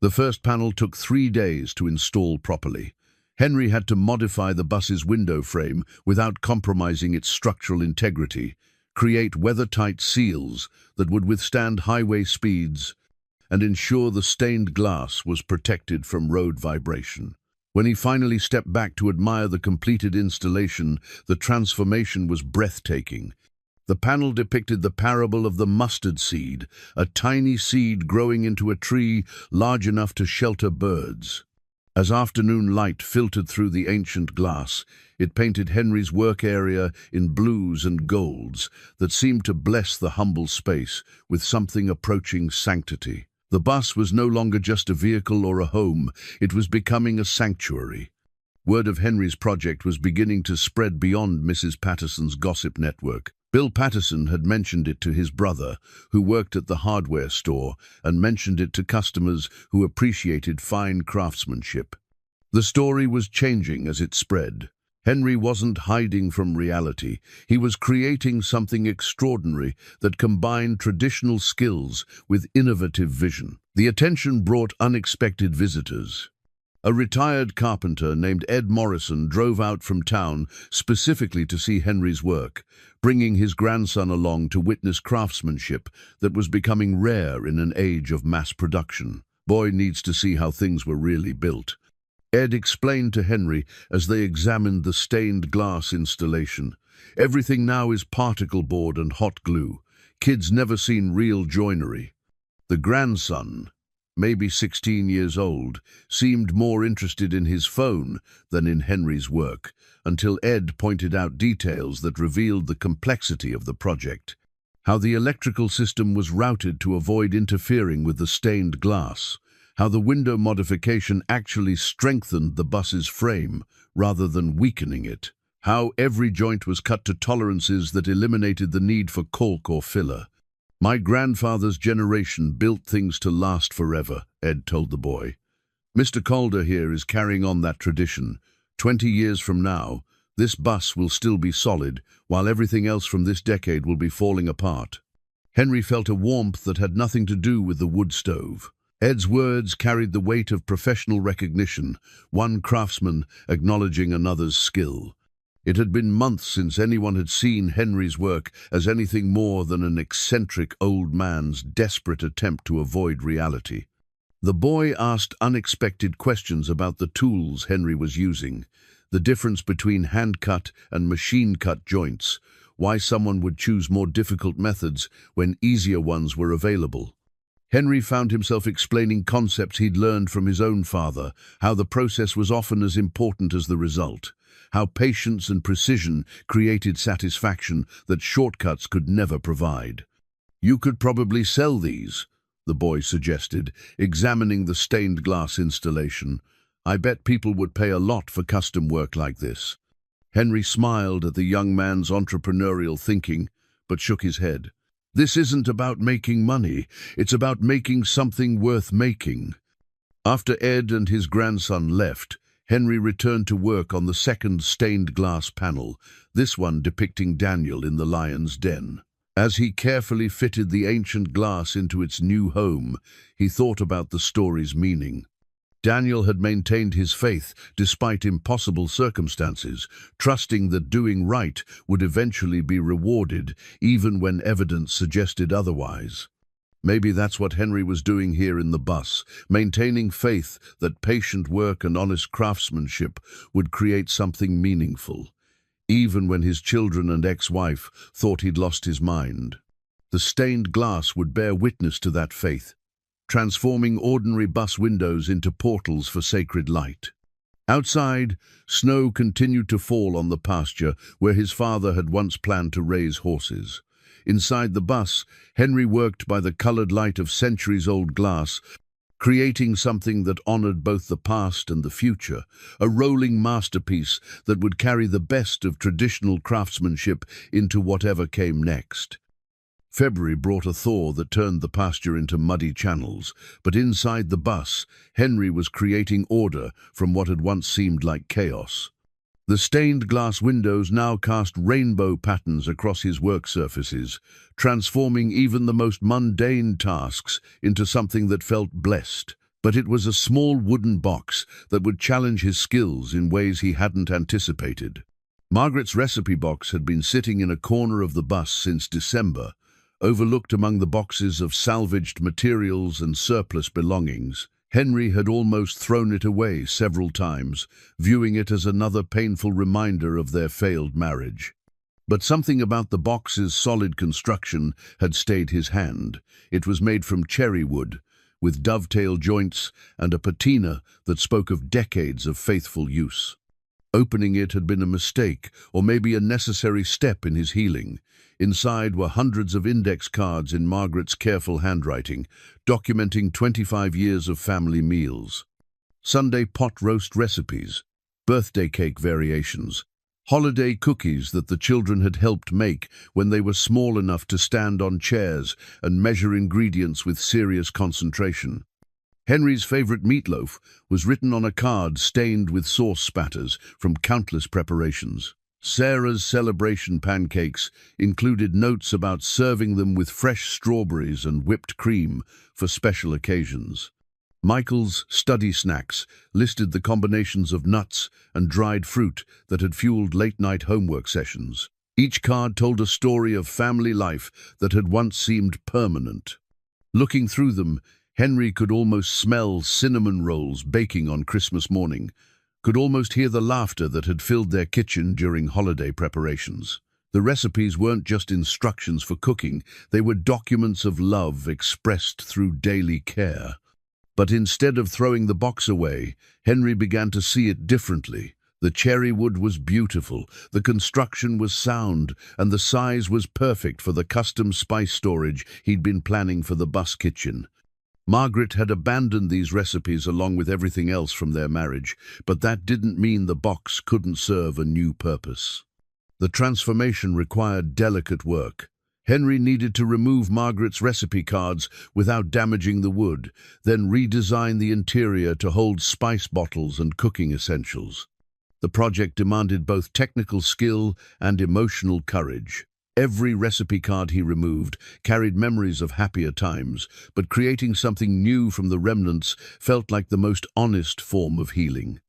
S1: The first panel took 3 days to install properly. Henry had to modify the bus's window frame without compromising its structural integrity, create weather-tight seals that would withstand highway speeds, and ensure the stained glass was protected from road vibration. When he finally stepped back to admire the completed installation, the transformation was breathtaking. The panel depicted the parable of the mustard seed, a tiny seed growing into a tree large enough to shelter birds. As afternoon light filtered through the ancient glass, it painted Henry's work area in blues and golds that seemed to bless the humble space with something approaching sanctity. The bus was no longer just a vehicle or a home, it was becoming a sanctuary. Word of Henry's project was beginning to spread beyond Mrs. Patterson's gossip network. Bill Patterson had mentioned it to his brother, who worked at the hardware store, and mentioned it to customers who appreciated fine craftsmanship. The story was changing as it spread. Henry wasn't hiding from reality. He was creating something extraordinary that combined traditional skills with innovative vision. The attention brought unexpected visitors. A retired carpenter named Ed Morrison drove out from town specifically to see Henry's work, bringing his grandson along to witness craftsmanship that was becoming rare in an age of mass production. Boy needs to see how things were really built. Ed explained to Henry as they examined the stained glass installation. Everything now is particle board and hot glue. Kids never seen real joinery. The grandson, maybe 16 years old, seemed more interested in his phone than in Henry's work, until Ed pointed out details that revealed the complexity of the project. How the electrical system was routed to avoid interfering with the stained glass. How the window modification actually strengthened the bus's frame rather than weakening it. How every joint was cut to tolerances that eliminated the need for caulk or filler. My grandfather's generation built things to last forever, Ed told the boy. Mr. Calder here is carrying on that tradition. 20 years from now, this bus will still be solid, while everything else from this decade will be falling apart. Henry felt a warmth that had nothing to do with the wood stove. Ed's words carried the weight of professional recognition, one craftsman acknowledging another's skill. It had been months since anyone had seen Henry's work as anything more than an eccentric old man's desperate attempt to avoid reality. The boy asked unexpected questions about the tools Henry was using, the difference between hand-cut and machine-cut joints, why someone would choose more difficult methods when easier ones were available. Henry found himself explaining concepts he'd learned from his own father, how the process was often as important as the result, how patience and precision created satisfaction that shortcuts could never provide. "You could probably sell these," the boy suggested, examining the stained glass installation. "I bet people would pay a lot for custom work like this." Henry smiled at the young man's entrepreneurial thinking, but shook his head. "This isn't about making money, it's about making something worth making." After Ed and his grandson left, Henry returned to work on the second stained glass panel, this one depicting Daniel in the lion's den. As he carefully fitted the ancient glass into its new home, he thought about the story's meaning. Daniel had maintained his faith despite impossible circumstances, trusting that doing right would eventually be rewarded, even when evidence suggested otherwise. Maybe that's what Henry was doing here in the bus, maintaining faith that patient work and honest craftsmanship would create something meaningful, even when his children and ex-wife thought he'd lost his mind. The stained glass would bear witness to that faith, transforming ordinary bus windows into portals for sacred light. Outside, snow continued to fall on the pasture where his father had once planned to raise horses. Inside the bus, Henry worked by the colored light of centuries-old glass, creating something that honored both the past and the future, a rolling masterpiece that would carry the best of traditional craftsmanship into whatever came next. February brought a thaw that turned the pasture into muddy channels, but inside the bus, Henry was creating order from what had once seemed like chaos. The stained glass windows now cast rainbow patterns across his work surfaces, transforming even the most mundane tasks into something that felt blessed. But it was a small wooden box that would challenge his skills in ways he hadn't anticipated. Margaret's recipe box had been sitting in a corner of the bus since December, overlooked among the boxes of salvaged materials and surplus belongings. Henry had almost thrown it away several times, viewing it as another painful reminder of their failed marriage. But something about the box's solid construction had stayed his hand. It was made from cherry wood, with dovetail joints and a patina that spoke of decades of faithful use. Opening it had been a mistake, or maybe a necessary step in his healing. Inside were hundreds of index cards in Margaret's careful handwriting, documenting 25 years of family meals. Sunday pot roast recipes, birthday cake variations, holiday cookies that the children had helped make when they were small enough to stand on chairs and measure ingredients with serious concentration. Henry's favorite meatloaf was written on a card stained with sauce spatters from countless preparations. Sarah's celebration pancakes included notes about serving them with fresh strawberries and whipped cream for special occasions. Michael's study snacks listed the combinations of nuts and dried fruit that had fueled late-night homework sessions. Each card told a story of family life that had once seemed permanent. Looking through them, Henry could almost smell cinnamon rolls baking on Christmas morning, could almost hear the laughter that had filled their kitchen during holiday preparations. The recipes weren't just instructions for cooking, they were documents of love expressed through daily care. But instead of throwing the box away, Henry began to see it differently. The cherry wood was beautiful, the construction was sound, and the size was perfect for the custom spice storage he'd been planning for the bus kitchen. Margaret had abandoned these recipes along with everything else from their marriage, but that didn't mean the box couldn't serve a new purpose. The transformation required delicate work. Henry needed to remove Margaret's recipe cards without damaging the wood, then redesign the interior to hold spice bottles and cooking essentials. The project demanded both technical skill and emotional courage. Every recipe card he removed carried memories of happier times, but creating something new from the remnants felt like the most honest form of healing.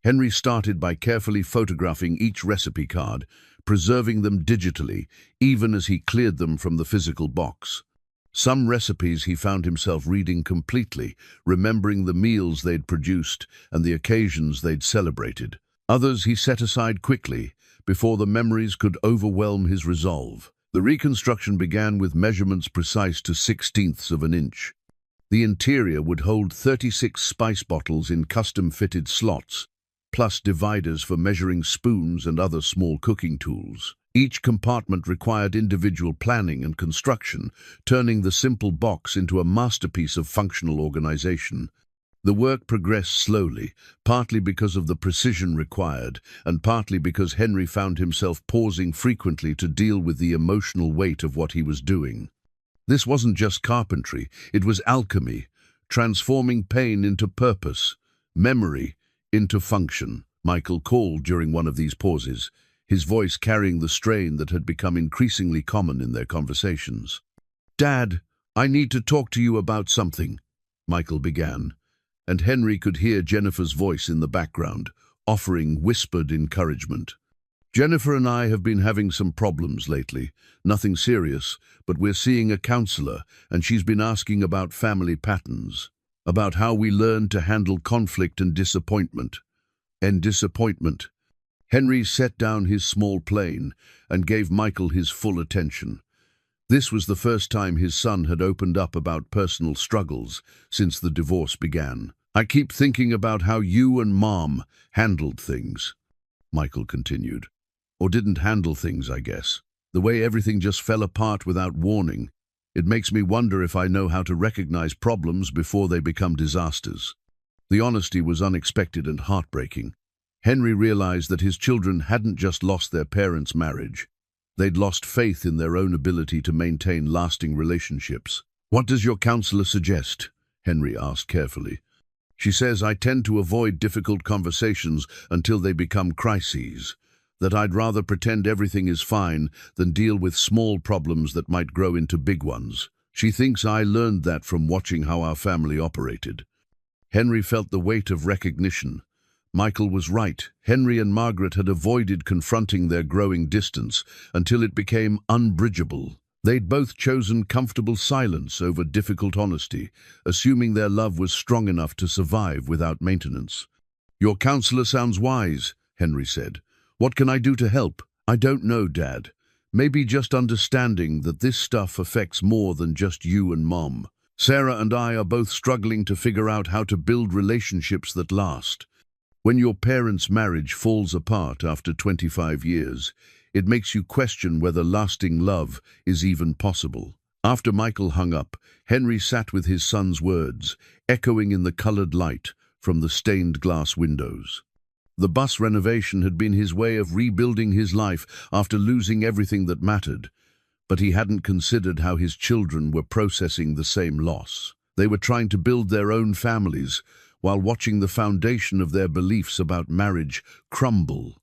S1: Henry started by carefully photographing each recipe card, preserving them digitally, even as he cleared them from the physical box. Some recipes he found himself reading completely, remembering the meals they'd produced and the occasions they'd celebrated. Others he set aside quickly, before the memories could overwhelm his resolve. The reconstruction began with measurements precise to 1/16 of an inch. The interior would hold 36 spice bottles in custom-fitted slots, plus dividers for measuring spoons and other small cooking tools. Each compartment required individual planning and construction, turning the simple box into a masterpiece of functional organization. The work progressed slowly, partly because of the precision required, and partly because Henry found himself pausing frequently to deal with the emotional weight of what he was doing. This wasn't just carpentry, it was alchemy, transforming pain into purpose, memory into function. Michael called during one of these pauses, his voice carrying the strain that had become increasingly common in their conversations. "Dad, I need to talk to you about something," Michael began, and Henry could hear Jennifer's voice in the background, offering whispered encouragement. "Jennifer and I have been having some problems lately. Nothing serious, but we're seeing a counselor, and she's been asking about family patterns, about how we learn to handle conflict and disappointment." Henry set down his small plane and gave Michael his full attention. This was the first time his son had opened up about personal struggles since the divorce began. "I keep thinking about how you and Mom handled things," Michael continued. "Or didn't handle things, I guess. The way everything just fell apart without warning. It makes me wonder if I know how to recognize problems before they become disasters." The honesty was unexpected and heartbreaking. Henry realized that his children hadn't just lost their parents' marriage. They'd lost faith in their own ability to maintain lasting relationships. "What does your counselor suggest?" Henry asked carefully. "She says I tend to avoid difficult conversations until they become crises, that I'd rather pretend everything is fine than deal with small problems that might grow into big ones. She thinks I learned that from watching how our family operated." Henry felt the weight of recognition, Michael was right. Henry and Margaret had avoided confronting their growing distance until it became unbridgeable. They'd both chosen comfortable silence over difficult honesty, assuming their love was strong enough to survive without maintenance. "Your counselor sounds wise," Henry said. "What can I do to help?" "I don't know, Dad. Maybe just understanding that this stuff affects more than just you and Mom. Sarah and I are both struggling to figure out how to build relationships that last. When your parents' marriage falls apart after 25 years, it makes you question whether lasting love is even possible." After Michael hung up, Henry sat with his son's words, echoing in the colored light from the stained glass windows. The bus renovation had been his way of rebuilding his life after losing everything that mattered, but he hadn't considered how his children were processing the same loss. They were trying to build their own families while watching the foundation of their beliefs about marriage crumble.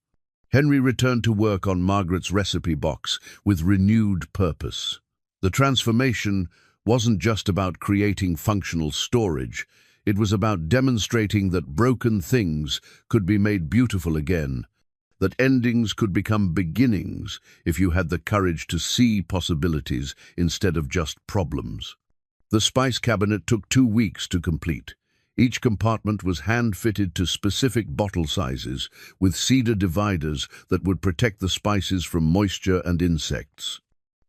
S1: Henry returned to work on Margaret's recipe box with renewed purpose. The transformation wasn't just about creating functional storage. It was about demonstrating that broken things could be made beautiful again, that endings could become beginnings if you had the courage to see possibilities instead of just problems. The spice cabinet took 2 weeks to complete. Each compartment was hand-fitted to specific bottle sizes, with cedar dividers that would protect the spices from moisture and insects.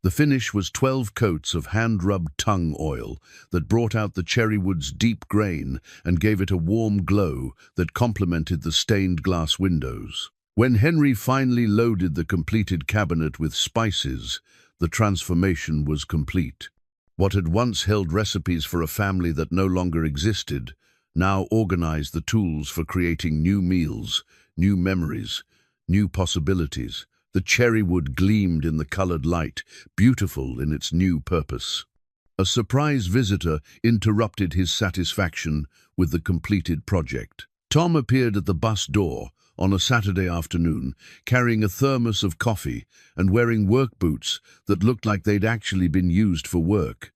S1: The finish was 12 coats of hand-rubbed tung oil that brought out the cherrywood's deep grain and gave it a warm glow that complemented the stained glass windows. When Henry finally loaded the completed cabinet with spices, the transformation was complete. What had once held recipes for a family that no longer existed now organized the tools for creating new meals, new memories, new possibilities. The cherrywood gleamed in the colored light, beautiful in its new purpose. A surprise visitor interrupted his satisfaction with the completed project. Tom appeared at the bus door on a Saturday afternoon, carrying a thermos of coffee and wearing work boots that looked like they'd actually been used for work.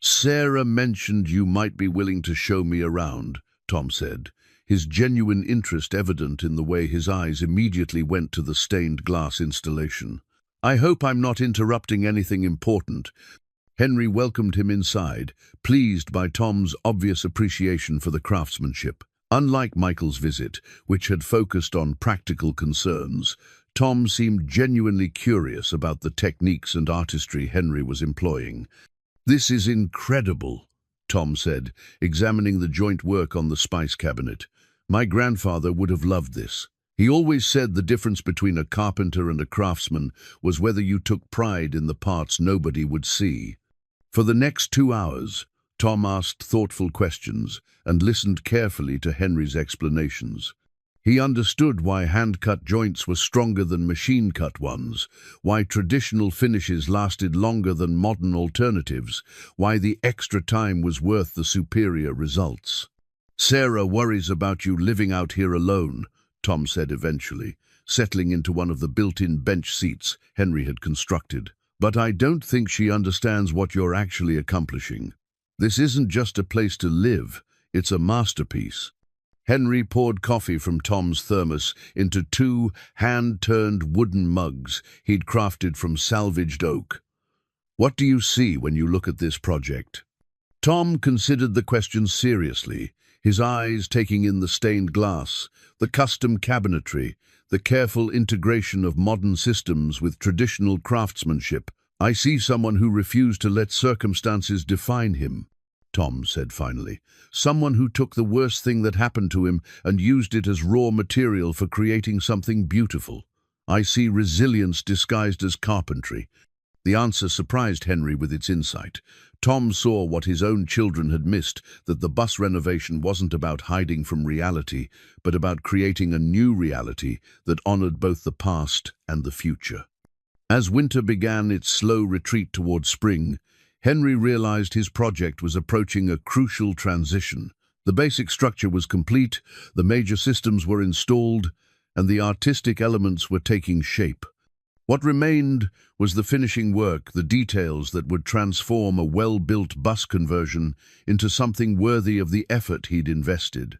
S1: "Sarah mentioned you might be willing to show me around," Tom said, his genuine interest evident in the way his eyes immediately went to the stained glass installation. "I hope I'm not interrupting anything important." Henry welcomed him inside, pleased by Tom's obvious appreciation for the craftsmanship. Unlike Michael's visit, which had focused on practical concerns, Tom seemed genuinely curious about the techniques and artistry Henry was employing. "This is incredible," Tom said, examining the joint work on the spice cabinet. "My grandfather would have loved this. He always said the difference between a carpenter and a craftsman was whether you took pride in the parts nobody would see." For the next 2 hours, Tom asked thoughtful questions and listened carefully to Henry's explanations. He understood why hand-cut joints were stronger than machine-cut ones, why traditional finishes lasted longer than modern alternatives, why the extra time was worth the superior results. "Sarah worries about you living out here alone," Tom said eventually, settling into one of the built-in bench seats Henry had constructed. "But I don't think she understands what you're actually accomplishing. This isn't just a place to live, it's a masterpiece." Henry poured coffee from Tom's thermos into 2 hand-turned wooden mugs he'd crafted from salvaged oak. "What do you see when you look at this project?" Tom considered the question seriously, his eyes taking in the stained glass, the custom cabinetry, the careful integration of modern systems with traditional craftsmanship. "I see someone who refused to let circumstances define him," Tom said finally. "Someone who took the worst thing that happened to him and used it as raw material for creating something beautiful. I see resilience disguised as carpentry." The answer surprised Henry with its insight. Tom saw what his own children had missed, that the bus renovation wasn't about hiding from reality, but about creating a new reality that honored both the past and the future. As winter began its slow retreat toward spring, Henry realized his project was approaching a crucial transition. The basic structure was complete, the major systems were installed, and the artistic elements were taking shape. What remained was the finishing work, the details that would transform a well-built bus conversion into something worthy of the effort he'd invested.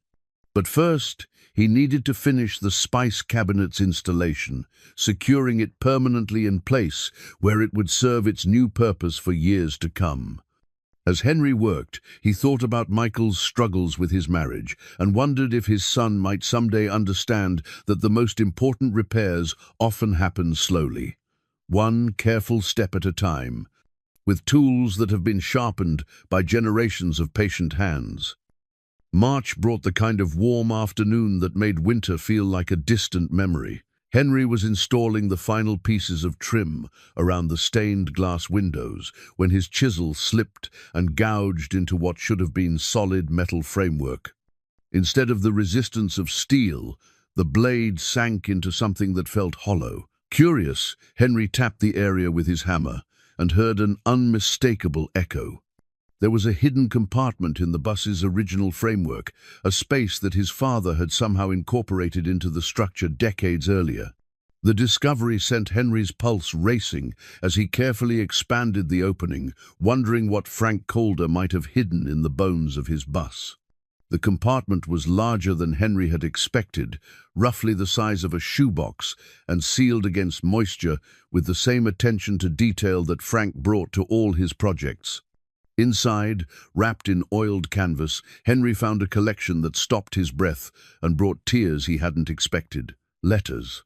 S1: But first, he needed to finish the spice cabinet's installation, securing it permanently in place where it would serve its new purpose for years to come. As Henry worked, he thought about Michael's struggles with his marriage and wondered if his son might someday understand that the most important repairs often happen slowly, one careful step at a time, with tools that have been sharpened by generations of patient hands. March brought the kind of warm afternoon that made winter feel like a distant memory. Henry was installing the final pieces of trim around the stained glass windows when his chisel slipped and gouged into what should have been solid metal framework. Instead of the resistance of steel, the blade sank into something that felt hollow. Curious, Henry tapped the area with his hammer and heard an unmistakable echo. There was a hidden compartment in the bus's original framework, a space that his father had somehow incorporated into the structure decades earlier. The discovery sent Henry's pulse racing as he carefully expanded the opening, wondering what Frank Calder might have hidden in the bones of his bus. The compartment was larger than Henry had expected, roughly the size of a shoebox, and sealed against moisture with the same attention to detail that Frank brought to all his projects. Inside, wrapped in oiled canvas, Henry found a collection that stopped his breath and brought tears he hadn't expected. Letters.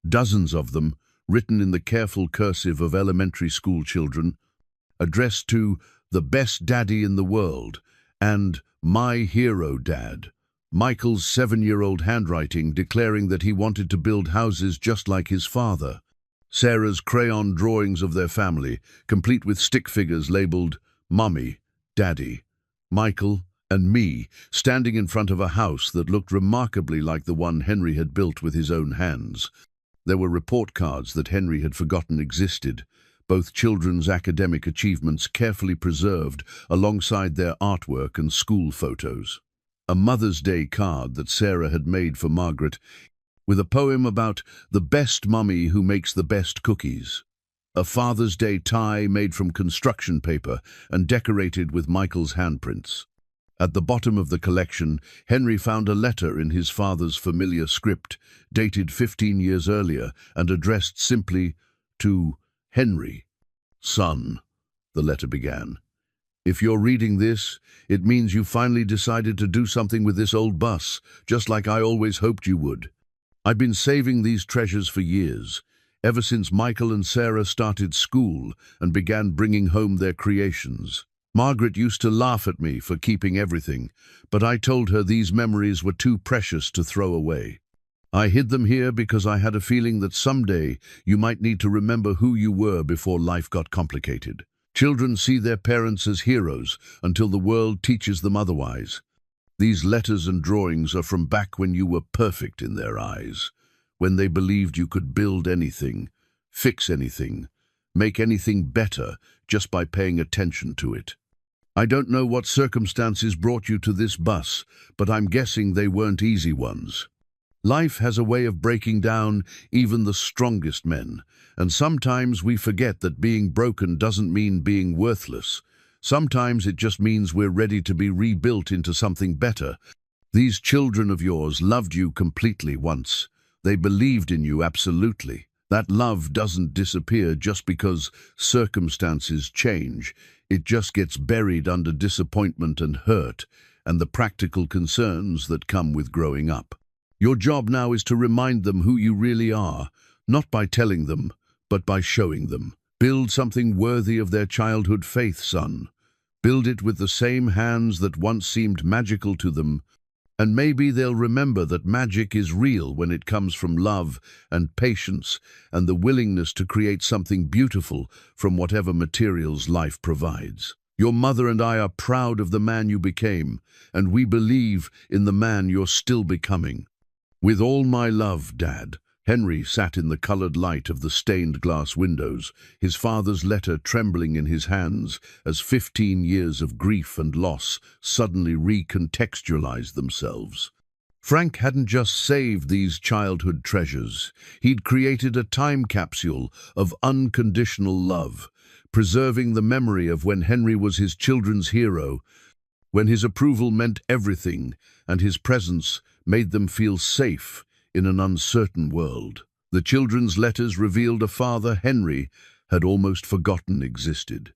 S1: Dozens of them, written in the careful cursive of elementary school children, addressed to "the best daddy in the world" and "my hero dad." Michael's 7-year-old handwriting declaring that he wanted to build houses just like his father. Sarah's crayon drawings of their family, complete with stick figures labeled Mommy, Daddy, Michael, and me, standing in front of a house that looked remarkably like the one Henry had built with his own hands. There were report cards that Henry had forgotten existed, both children's academic achievements carefully preserved alongside their artwork and school photos. A Mother's Day card that Sarah had made for Margaret, with a poem about the best mummy who makes the best cookies. A Father's Day tie made from construction paper and decorated with Michael's handprints. At the bottom of the collection, Henry found a letter in his father's familiar script, dated 15 years earlier and addressed simply to Henry. "Son," the letter began, "if you're reading this, it means you finally decided to do something with this old bus, just like I always hoped you would. I've been saving these treasures for years, ever since Michael and Sarah started school and began bringing home their creations. Margaret used to laugh at me for keeping everything, but I told her these memories were too precious to throw away. I hid them here because I had a feeling that someday you might need to remember who you were before life got complicated. Children see their parents as heroes until the world teaches them otherwise. These letters and drawings are from back when you were perfect in their eyes, when they believed you could build anything, fix anything, make anything better just by paying attention to it. I don't know what circumstances brought you to this bus, but I'm guessing they weren't easy ones. Life has a way of breaking down even the strongest men, and sometimes we forget that being broken doesn't mean being worthless. Sometimes it just means we're ready to be rebuilt into something better. These children of yours loved you completely once. They believed in you absolutely. That love doesn't disappear just because circumstances change. It just gets buried under disappointment and hurt, and the practical concerns that come with growing up. Your job now is to remind them who you really are, not by telling them, but by showing them. Build something worthy of their childhood faith, son. Build it with the same hands that once seemed magical to them, and maybe they'll remember that magic is real when it comes from love and patience and the willingness to create something beautiful from whatever materials life provides. Your mother and I are proud of the man you became, and we believe in the man you're still becoming. With all my love, Dad. Henry sat in the colored light of the stained glass windows, his father's letter trembling in his hands as 15 years of grief and loss suddenly recontextualized themselves. Frank hadn't just saved these childhood treasures. He'd created a time capsule of unconditional love, preserving the memory of when Henry was his children's hero, when his approval meant everything and his presence made them feel safe in an uncertain world. The children's letters revealed a father Henry had almost forgotten existed.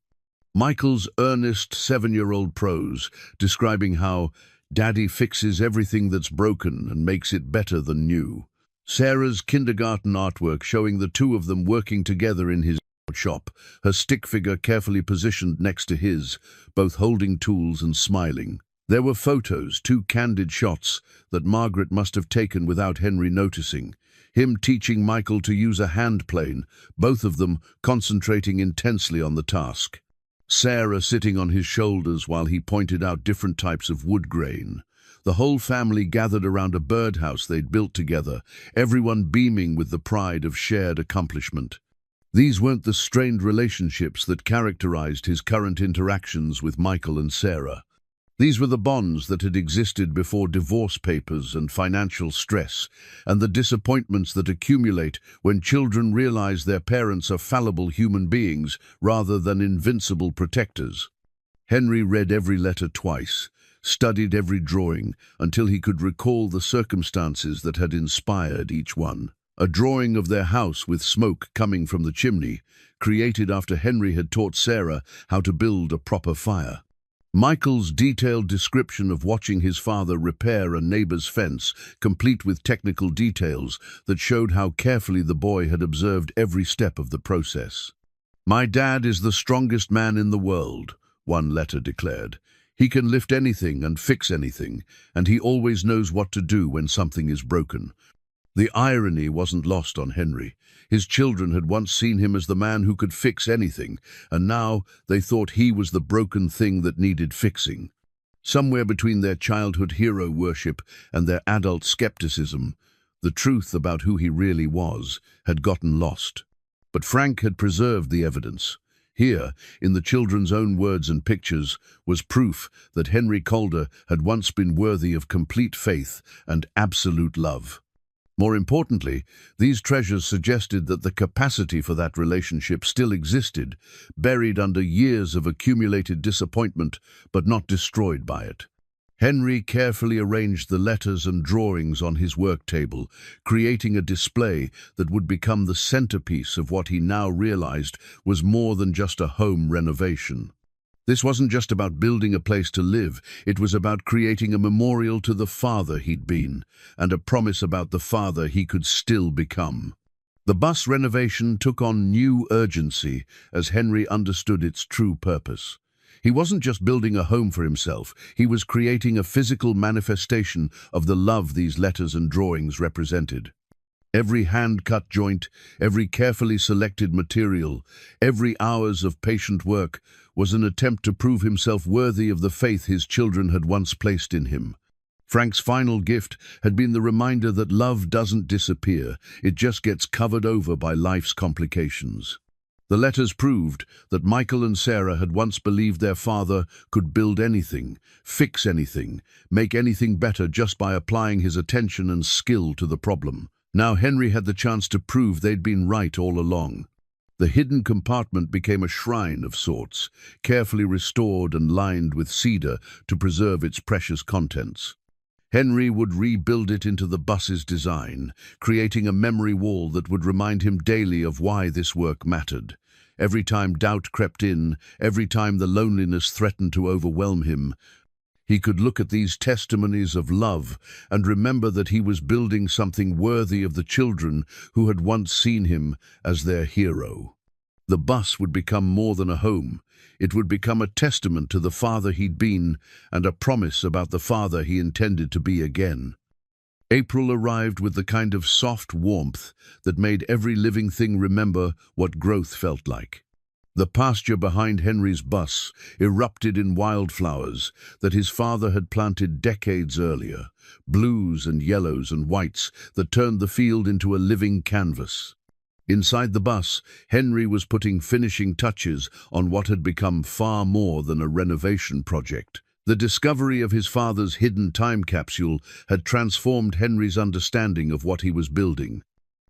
S1: Michael's earnest 7-year-old prose, describing how Daddy fixes everything that's broken and makes it better than new. Sarah's kindergarten artwork showing the two of them working together in his shop, her stick figure carefully positioned next to his, both holding tools and smiling. There were photos, 2 candid shots that Margaret must have taken without Henry noticing. Him teaching Michael to use a hand plane, both of them concentrating intensely on the task. Sarah sitting on his shoulders while he pointed out different types of wood grain. The whole family gathered around a birdhouse they'd built together, everyone beaming with the pride of shared accomplishment. These weren't the strained relationships that characterized his current interactions with Michael and Sarah. These were the bonds that had existed before divorce papers and financial stress, and the disappointments that accumulate when children realize their parents are fallible human beings rather than invincible protectors. Henry read every letter twice, studied every drawing until he could recall the circumstances that had inspired each one. A drawing of their house with smoke coming from the chimney, created after Henry had taught Sarah how to build a proper fire. Michael's detailed description of watching his father repair a neighbor's fence, complete with technical details that showed how carefully the boy had observed every step of the process. "My dad is the strongest man in the world," one letter declared. "He can lift anything and fix anything, and he always knows what to do when something is broken." The irony wasn't lost on Henry. His children had once seen him as the man who could fix anything, and now they thought he was the broken thing that needed fixing. Somewhere between their childhood hero worship and their adult skepticism, the truth about who he really was had gotten lost. But Frank had preserved the evidence. Here, in the children's own words and pictures, was proof that Henry Calder had once been worthy of complete faith and absolute love. More importantly, these treasures suggested that the capacity for that relationship still existed, buried under years of accumulated disappointment, but not destroyed by it. Henry carefully arranged the letters and drawings on his work table, creating a display that would become the centerpiece of what he now realized was more than just a home renovation. This wasn't just about building a place to live, it was about creating a memorial to the father he'd been, and a promise about the father he could still become. The bus renovation took on new urgency as Henry understood its true purpose. He wasn't just building a home for himself, he was creating a physical manifestation of the love these letters and drawings represented. Every hand-cut joint, every carefully selected material, every hours of patient work was an attempt to prove himself worthy of the faith his children had once placed in him. Frank's final gift had been the reminder that love doesn't disappear, it just gets covered over by life's complications. The letters proved that Michael and Sarah had once believed their father could build anything, fix anything, make anything better just by applying his attention and skill to the problem. Now Henry had the chance to prove they'd been right all along. The hidden compartment became a shrine of sorts, carefully restored and lined with cedar to preserve its precious contents. Henry would rebuild it into the bus's design, creating a memory wall that would remind him daily of why this work mattered. Every time doubt crept in, every time the loneliness threatened to overwhelm him, he could look at these testimonies of love and remember that he was building something worthy of the children who had once seen him as their hero. The bus would become more than a home. It would become a testament to the father he'd been and a promise about the father he intended to be again. April arrived with the kind of soft warmth that made every living thing remember what growth felt like. The pasture behind Henry's bus erupted in wildflowers that his father had planted decades earlier, blues and yellows and whites that turned the field into a living canvas. Inside the bus, Henry was putting finishing touches on what had become far more than a renovation project. The discovery of his father's hidden time capsule had transformed Henry's understanding of what he was building.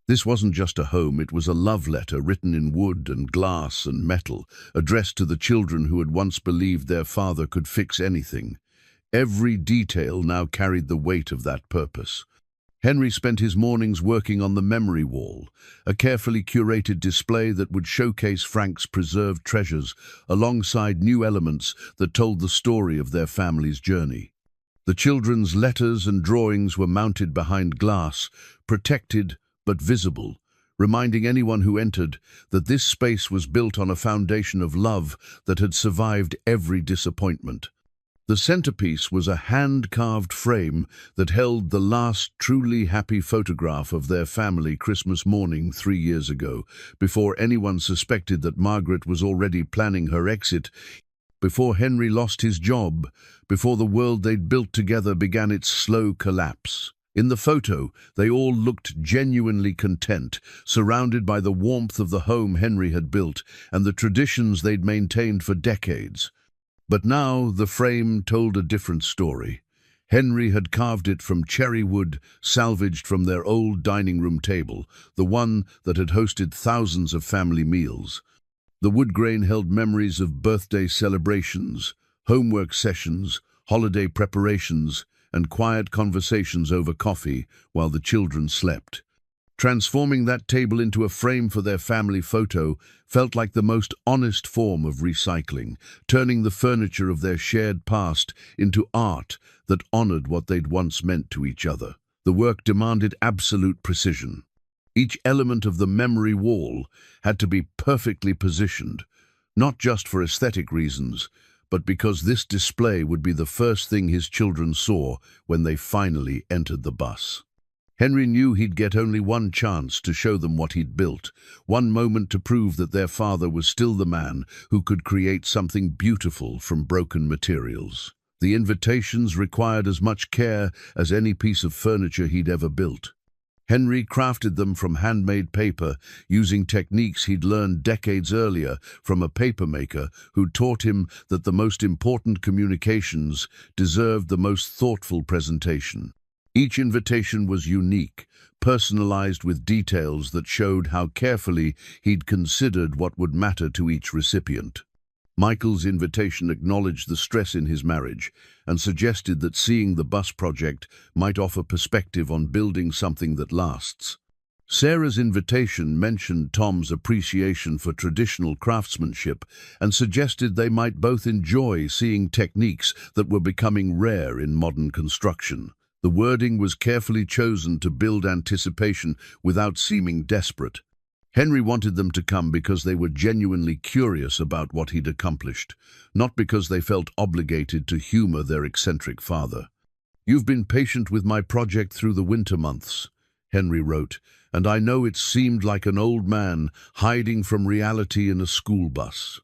S1: This wasn't just a home, it was a love letter written in wood and glass and metal, addressed to the children who had once believed their father could fix anything. Every detail now carried the weight of that purpose. Henry spent his mornings working on the memory wall, a carefully curated display that would showcase Frank's preserved treasures alongside new elements that told the story of their family's journey. The children's letters and drawings were mounted behind glass, protected but visible, reminding anyone who entered that this space was built on a foundation of love that had survived every disappointment. The centerpiece was a hand-carved frame that held the last truly happy photograph of their family Christmas morning 3 years ago, before anyone suspected that Margaret was already planning her exit, before Henry lost his job, before the world they'd built together began its slow collapse. In the photo, they all looked genuinely content, surrounded by the warmth of the home Henry had built and the traditions they'd maintained for decades. But now the frame told a different story. Henry had carved it from cherry wood salvaged from their old dining room table, the one that had hosted thousands of family meals. The wood grain held memories of birthday celebrations, homework sessions, holiday preparations, and quiet conversations over coffee while the children slept. Transforming that table into a frame for their family photo felt like the most honest form of recycling, turning the furniture of their shared past into art that honored what they'd once meant to each other. The work demanded absolute precision. Each element of the memory wall had to be perfectly positioned, not just for aesthetic reasons, but because this display would be the first thing his children saw when they finally entered the bus. Henry knew he'd get only one chance to show them what he'd built, one moment to prove that their father was still the man who could create something beautiful from broken materials. The invitations required as much care as any piece of furniture he'd ever built. Henry crafted them from handmade paper, using techniques he'd learned decades earlier from a papermaker who taught him that the most important communications deserved the most thoughtful presentation. Each invitation was unique, personalized with details that showed how carefully he'd considered what would matter to each recipient. Michael's invitation acknowledged the stress in his marriage and suggested that seeing the bus project might offer perspective on building something that lasts. Sarah's invitation mentioned Tom's appreciation for traditional craftsmanship and suggested they might both enjoy seeing techniques that were becoming rare in modern construction. The wording was carefully chosen to build anticipation without seeming desperate. Henry wanted them to come because they were genuinely curious about what he'd accomplished, not because they felt obligated to humor their eccentric father. "You've been patient with my project through the winter months," Henry wrote, "and I know it seemed like an old man hiding from reality in a school bus.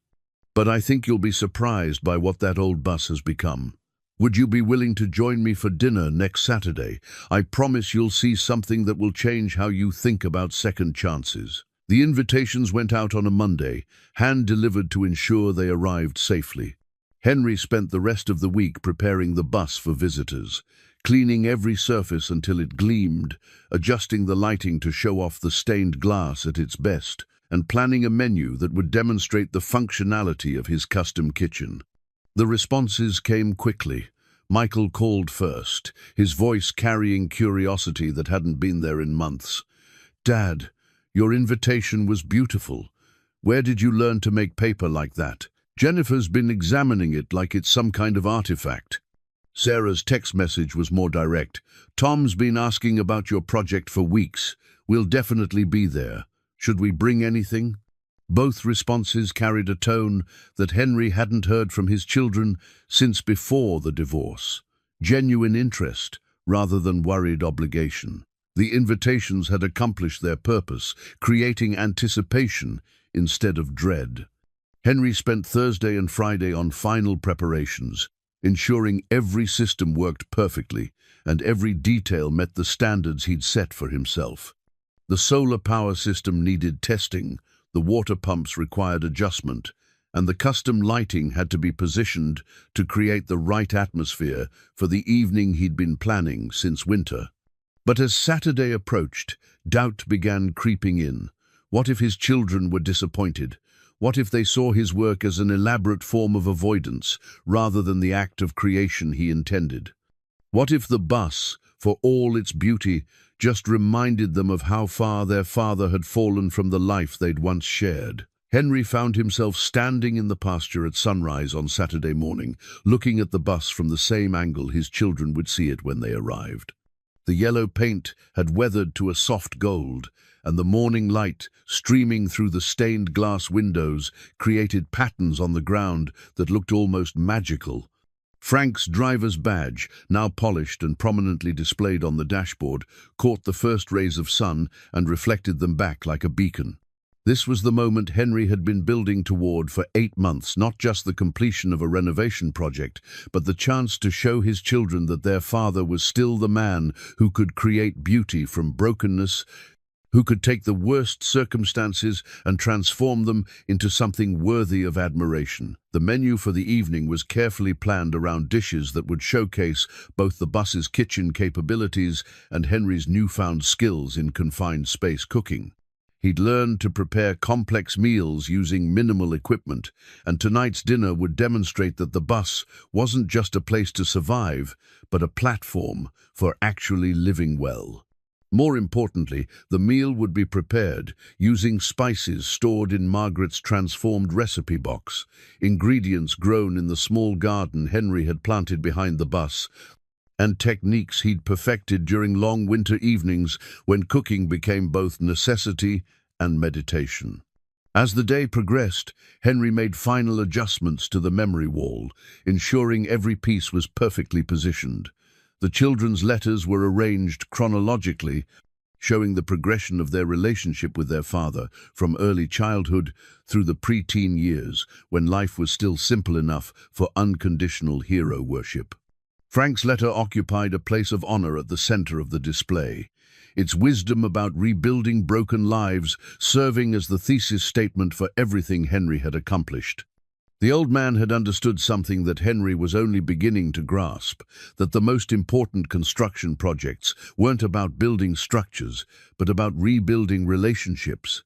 S1: But I think you'll be surprised by what that old bus has become. Would you be willing to join me for dinner next Saturday? I promise you'll see something that will change how you think about second chances." The invitations went out on a Monday, hand-delivered to ensure they arrived safely. Henry spent the rest of the week preparing the bus for visitors, cleaning every surface until it gleamed, adjusting the lighting to show off the stained glass at its best, and planning a menu that would demonstrate the functionality of his custom kitchen. The responses came quickly. Michael called first, his voice carrying curiosity that hadn't been there in months. "Dad, your invitation was beautiful. Where did you learn to make paper like that? Jennifer's been examining it like it's some kind of artifact." Sarah's text message was more direct. "Tom's been asking about your project for weeks. We'll definitely be there. Should we bring anything?" Both responses carried a tone that Henry hadn't heard from his children since before the divorce. Genuine interest rather than worried obligation. The invitations had accomplished their purpose, creating anticipation instead of dread. Henry spent Thursday and Friday on final preparations, ensuring every system worked perfectly and every detail met the standards he'd set for himself. The solar power system needed testing, the water pumps required adjustment, and the custom lighting had to be positioned to create the right atmosphere for the evening he'd been planning since winter. But as Saturday approached, doubt began creeping in. What if his children were disappointed? What if they saw his work as an elaborate form of avoidance, rather than the act of creation he intended? What if the bus, for all its beauty, just reminded them of how far their father had fallen from the life they'd once shared? Henry found himself standing in the pasture at sunrise on Saturday morning, looking at the bus from the same angle his children would see it when they arrived. The yellow paint had weathered to a soft gold, and the morning light, streaming through the stained glass windows, created patterns on the ground that looked almost magical. Frank's driver's badge, now polished and prominently displayed on the dashboard, caught the first rays of sun and reflected them back like a beacon. This was the moment Henry had been building toward for 8 months, not just the completion of a renovation project, but the chance to show his children that their father was still the man who could create beauty from brokenness, who could take the worst circumstances and transform them into something worthy of admiration. The menu for the evening was carefully planned around dishes that would showcase both the bus's kitchen capabilities and Henry's newfound skills in confined space cooking. He'd learned to prepare complex meals using minimal equipment, and tonight's dinner would demonstrate that the bus wasn't just a place to survive, but a platform for actually living well. More importantly, the meal would be prepared using spices stored in Margaret's transformed recipe box, ingredients grown in the small garden Henry had planted behind the bus, and techniques he'd perfected during long winter evenings when cooking became both necessity and meditation. As the day progressed, Henry made final adjustments to the memory wall, ensuring every piece was perfectly positioned. The children's letters were arranged chronologically, showing the progression of their relationship with their father, from early childhood through the pre-teen years, when life was still simple enough for unconditional hero worship. Frank's letter occupied a place of honor at the center of the display, its wisdom about rebuilding broken lives serving as the thesis statement for everything Henry had accomplished. The old man had understood something that Henry was only beginning to grasp, that the most important construction projects weren't about building structures, but about rebuilding relationships.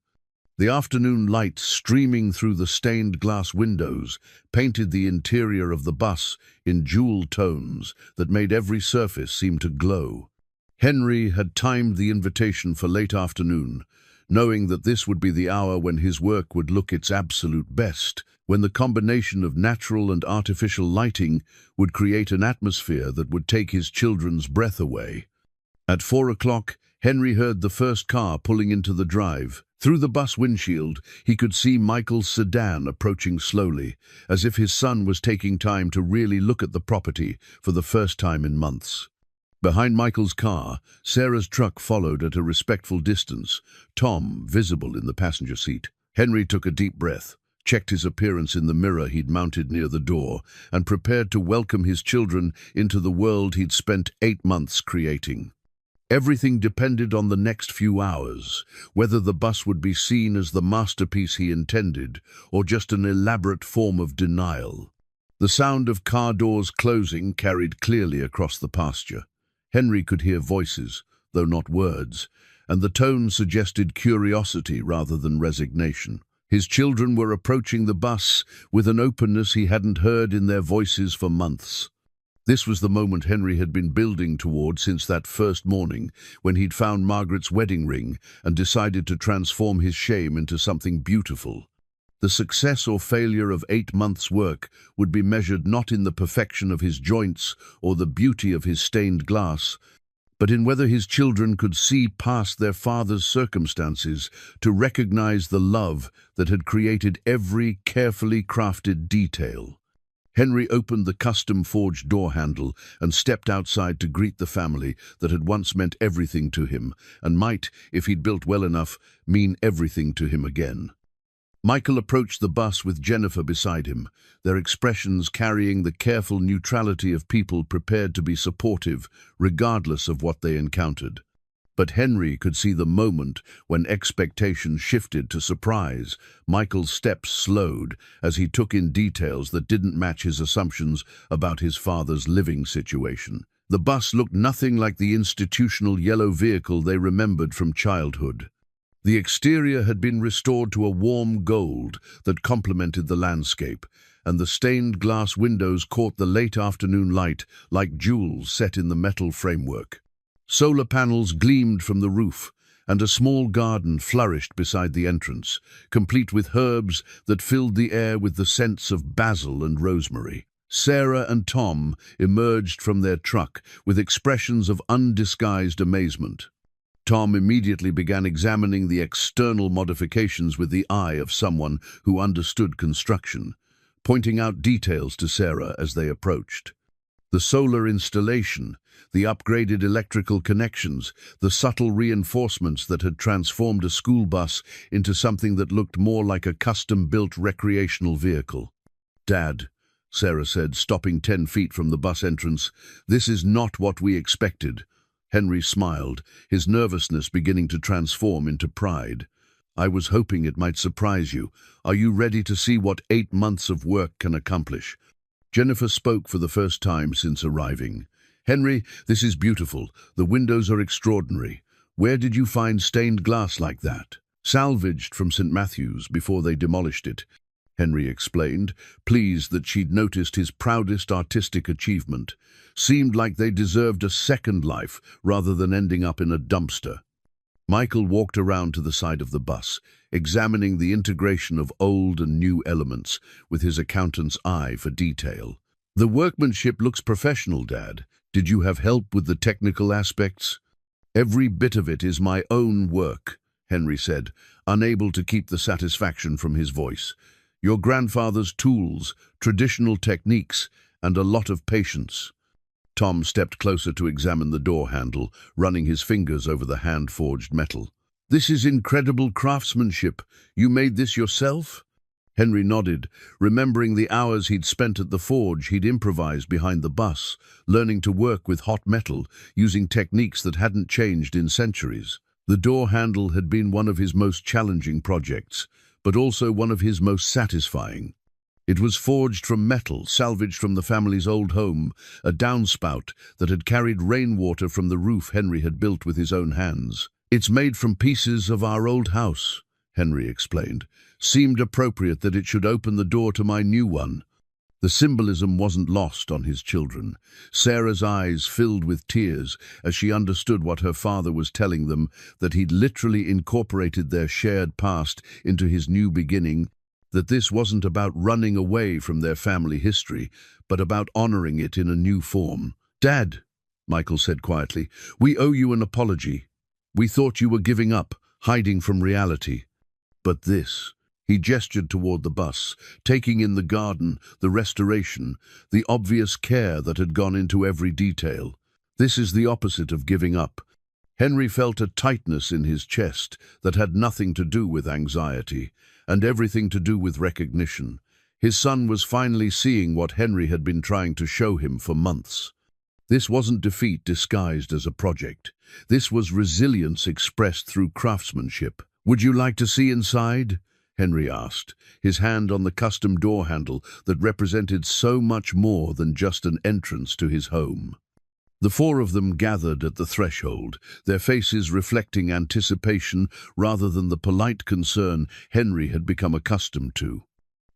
S1: The afternoon light streaming through the stained glass windows painted the interior of the bus in jewel tones that made every surface seem to glow. Henry had timed the invitation for late afternoon, knowing that this would be the hour when his work would look its absolute best, when the combination of natural and artificial lighting would create an atmosphere that would take his children's breath away. At 4 o'clock, Henry heard the first car pulling into the drive. Through the bus windshield, he could see Michael's sedan approaching slowly, as if his son was taking time to really look at the property for the first time in months. Behind Michael's car, Sarah's truck followed at a respectful distance, Tom visible in the passenger seat. Henry took a deep breath, checked his appearance in the mirror he'd mounted near the door, and prepared to welcome his children into the world he'd spent 8 months creating. Everything depended on the next few hours, whether the bus would be seen as the masterpiece he intended, or just an elaborate form of denial. The sound of car doors closing carried clearly across the pasture. Henry could hear voices, though not words, and the tone suggested curiosity rather than resignation. His children were approaching the bus with an openness he hadn't heard in their voices for months. This was the moment Henry had been building toward since that first morning, when he'd found Margaret's wedding ring and decided to transform his shame into something beautiful. The success or failure of 8 months' work would be measured not in the perfection of his joints or the beauty of his stained glass, but in whether his children could see past their father's circumstances to recognize the love that had created every carefully crafted detail. Henry opened the custom-forged door handle and stepped outside to greet the family that had once meant everything to him, and might, if he'd built well enough, mean everything to him again. Michael approached the bus with Jennifer beside him, their expressions carrying the careful neutrality of people prepared to be supportive, regardless of what they encountered. But Henry could see the moment when expectations shifted to surprise. Michael's steps slowed as he took in details that didn't match his assumptions about his father's living situation. The bus looked nothing like the institutional yellow vehicle they remembered from childhood. The exterior had been restored to a warm gold that complemented the landscape, and the stained glass windows caught the late afternoon light like jewels set in the metal framework. Solar panels gleamed from the roof, and a small garden flourished beside the entrance, complete with herbs that filled the air with the scents of basil and rosemary. Sarah and Tom emerged from their truck with expressions of undisguised amazement. Tom immediately began examining the external modifications with the eye of someone who understood construction, pointing out details to Sarah as they approached. The solar installation, the upgraded electrical connections, the subtle reinforcements that had transformed a school bus into something that looked more like a custom-built recreational vehicle. "Dad," Sarah said, stopping 10 feet from the bus entrance, "this is not what we expected." Henry smiled, his nervousness beginning to transform into pride. "I was hoping it might surprise you. Are you ready to see what 8 months of work can accomplish?" Jennifer spoke for the first time since arriving. "Henry, this is beautiful. The windows are extraordinary. Where did you find stained glass like that?" "Salvaged from St. Matthew's before they demolished it," Henry explained, pleased that she'd noticed his proudest artistic achievement. "Seemed like they deserved a second life rather than ending up in a dumpster." Michael walked around to the side of the bus, examining the integration of old and new elements with his accountant's eye for detail. "The workmanship looks professional, Dad. Did you have help with the technical aspects?" "Every bit of it is my own work," Henry said, unable to keep the satisfaction from his voice. "Your grandfather's tools, traditional techniques, and a lot of patience." Tom stepped closer to examine the door handle, running his fingers over the hand-forged metal. "This is incredible craftsmanship. You made this yourself?" Henry nodded, remembering the hours he'd spent at the forge he'd improvised behind the bus, learning to work with hot metal, using techniques that hadn't changed in centuries. The door handle had been one of his most challenging projects, but also one of his most satisfying. It was forged from metal, salvaged from the family's old home, a downspout that had carried rainwater from the roof Henry had built with his own hands. "It's made from pieces of our old house," Henry explained. "Seemed appropriate that it should open the door to my new one." The symbolism wasn't lost on his children. Sarah's eyes filled with tears as she understood what her father was telling them, that he'd literally incorporated their shared past into his new beginning, that this wasn't about running away from their family history, but about honoring it in a new form. "Dad," Michael said quietly, "we owe you an apology. We thought you were giving up, hiding from reality. But this..." He gestured toward the bus, taking in the garden, the restoration, the obvious care that had gone into every detail. "This is the opposite of giving up." Henry felt a tightness in his chest that had nothing to do with anxiety, and everything to do with recognition. His son was finally seeing what Henry had been trying to show him for months. This wasn't defeat disguised as a project. This was resilience expressed through craftsmanship. "Would you like to see inside?" Henry asked, his hand on the custom door handle that represented so much more than just an entrance to his home. The four of them gathered at the threshold, their faces reflecting anticipation rather than the polite concern Henry had become accustomed to.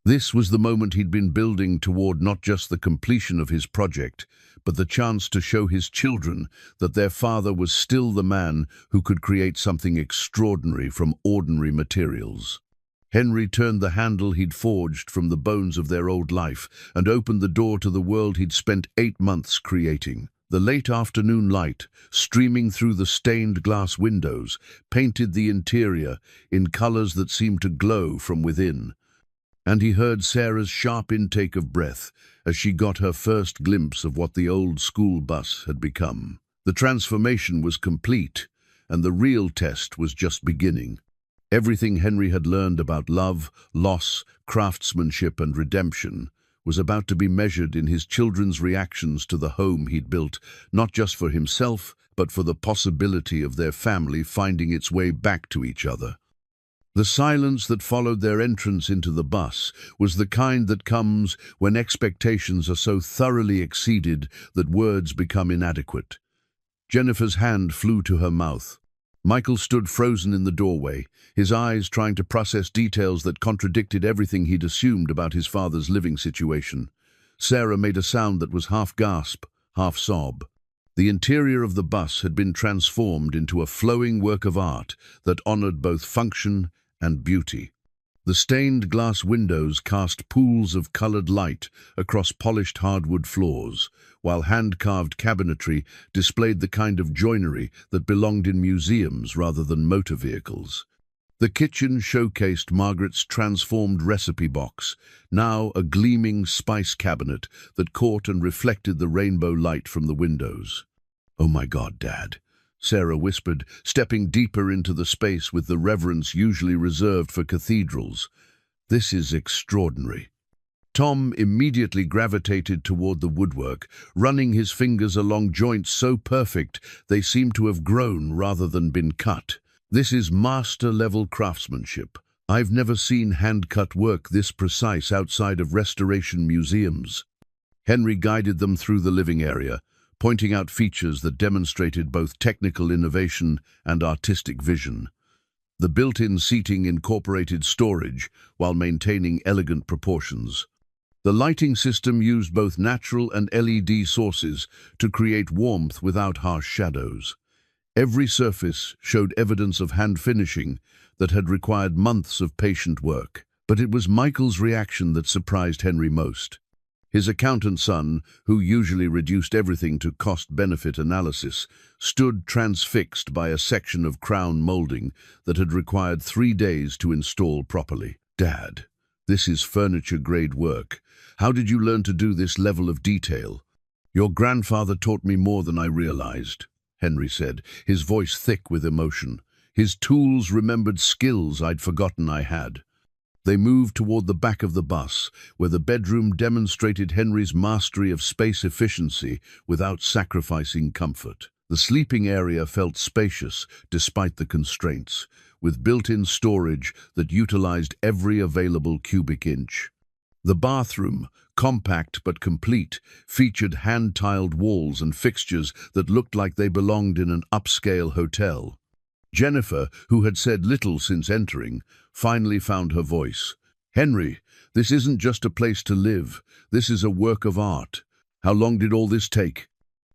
S1: This was the moment he'd been building toward, not just the completion of his project, but the chance to show his children that their father was still the man who could create something extraordinary from ordinary materials. Henry turned the handle he'd forged from the bones of their old life and opened the door to the world he'd spent 8 months creating. The late afternoon light, streaming through the stained glass windows, painted the interior in colors that seemed to glow from within. And he heard Sarah's sharp intake of breath as she got her first glimpse of what the old school bus had become. The transformation was complete, and the real test was just beginning. Everything Henry had learned about love, loss, craftsmanship, and redemption was about to be measured in his children's reactions to the home he'd built, not just for himself, but for the possibility of their family finding its way back to each other. The silence that followed their entrance into the bus was the kind that comes when expectations are so thoroughly exceeded that words become inadequate. Jennifer's hand flew to her mouth. Michael stood frozen in the doorway, his eyes trying to process details that contradicted everything he'd assumed about his father's living situation. Sarah made a sound that was half gasp, half sob. The interior of the bus had been transformed into a flowing work of art that honored both function and beauty. The stained glass windows cast pools of colored light across polished hardwood floors, while hand-carved cabinetry displayed the kind of joinery that belonged in museums rather than motor vehicles. The kitchen showcased Margaret's transformed recipe box, now a gleaming spice cabinet that caught and reflected the rainbow light from the windows. "Oh my God, Dad," Sarah whispered, stepping deeper into the space with the reverence usually reserved for cathedrals. "This is extraordinary." Tom immediately gravitated toward the woodwork, running his fingers along joints so perfect they seemed to have grown rather than been cut. "This is master-level craftsmanship. I've never seen hand-cut work this precise outside of restoration museums." Henry guided them through the living area, pointing out features that demonstrated both technical innovation and artistic vision. The built-in seating incorporated storage while maintaining elegant proportions. The lighting system used both natural and LED sources to create warmth without harsh shadows. Every surface showed evidence of hand finishing that had required months of patient work. But it was Michael's reaction that surprised Henry most. His accountant son, who usually reduced everything to cost-benefit analysis, stood transfixed by a section of crown molding that had required 3 days to install properly. "Dad, this is furniture-grade work. How did you learn to do this level of detail?" "Your grandfather taught me more than I realized," Henry said, his voice thick with emotion. "His tools remembered skills I'd forgotten I had." They moved toward the back of the bus, where the bedroom demonstrated Henry's mastery of space efficiency without sacrificing comfort. The sleeping area felt spacious despite the constraints, with built-in storage that utilized every available cubic inch. The bathroom, compact but complete, featured hand-tiled walls and fixtures that looked like they belonged in an upscale hotel. Jennifer, who had said little since entering, finally found her voice. "Henry, this isn't just a place to live. This is a work of art. How long did all this take?"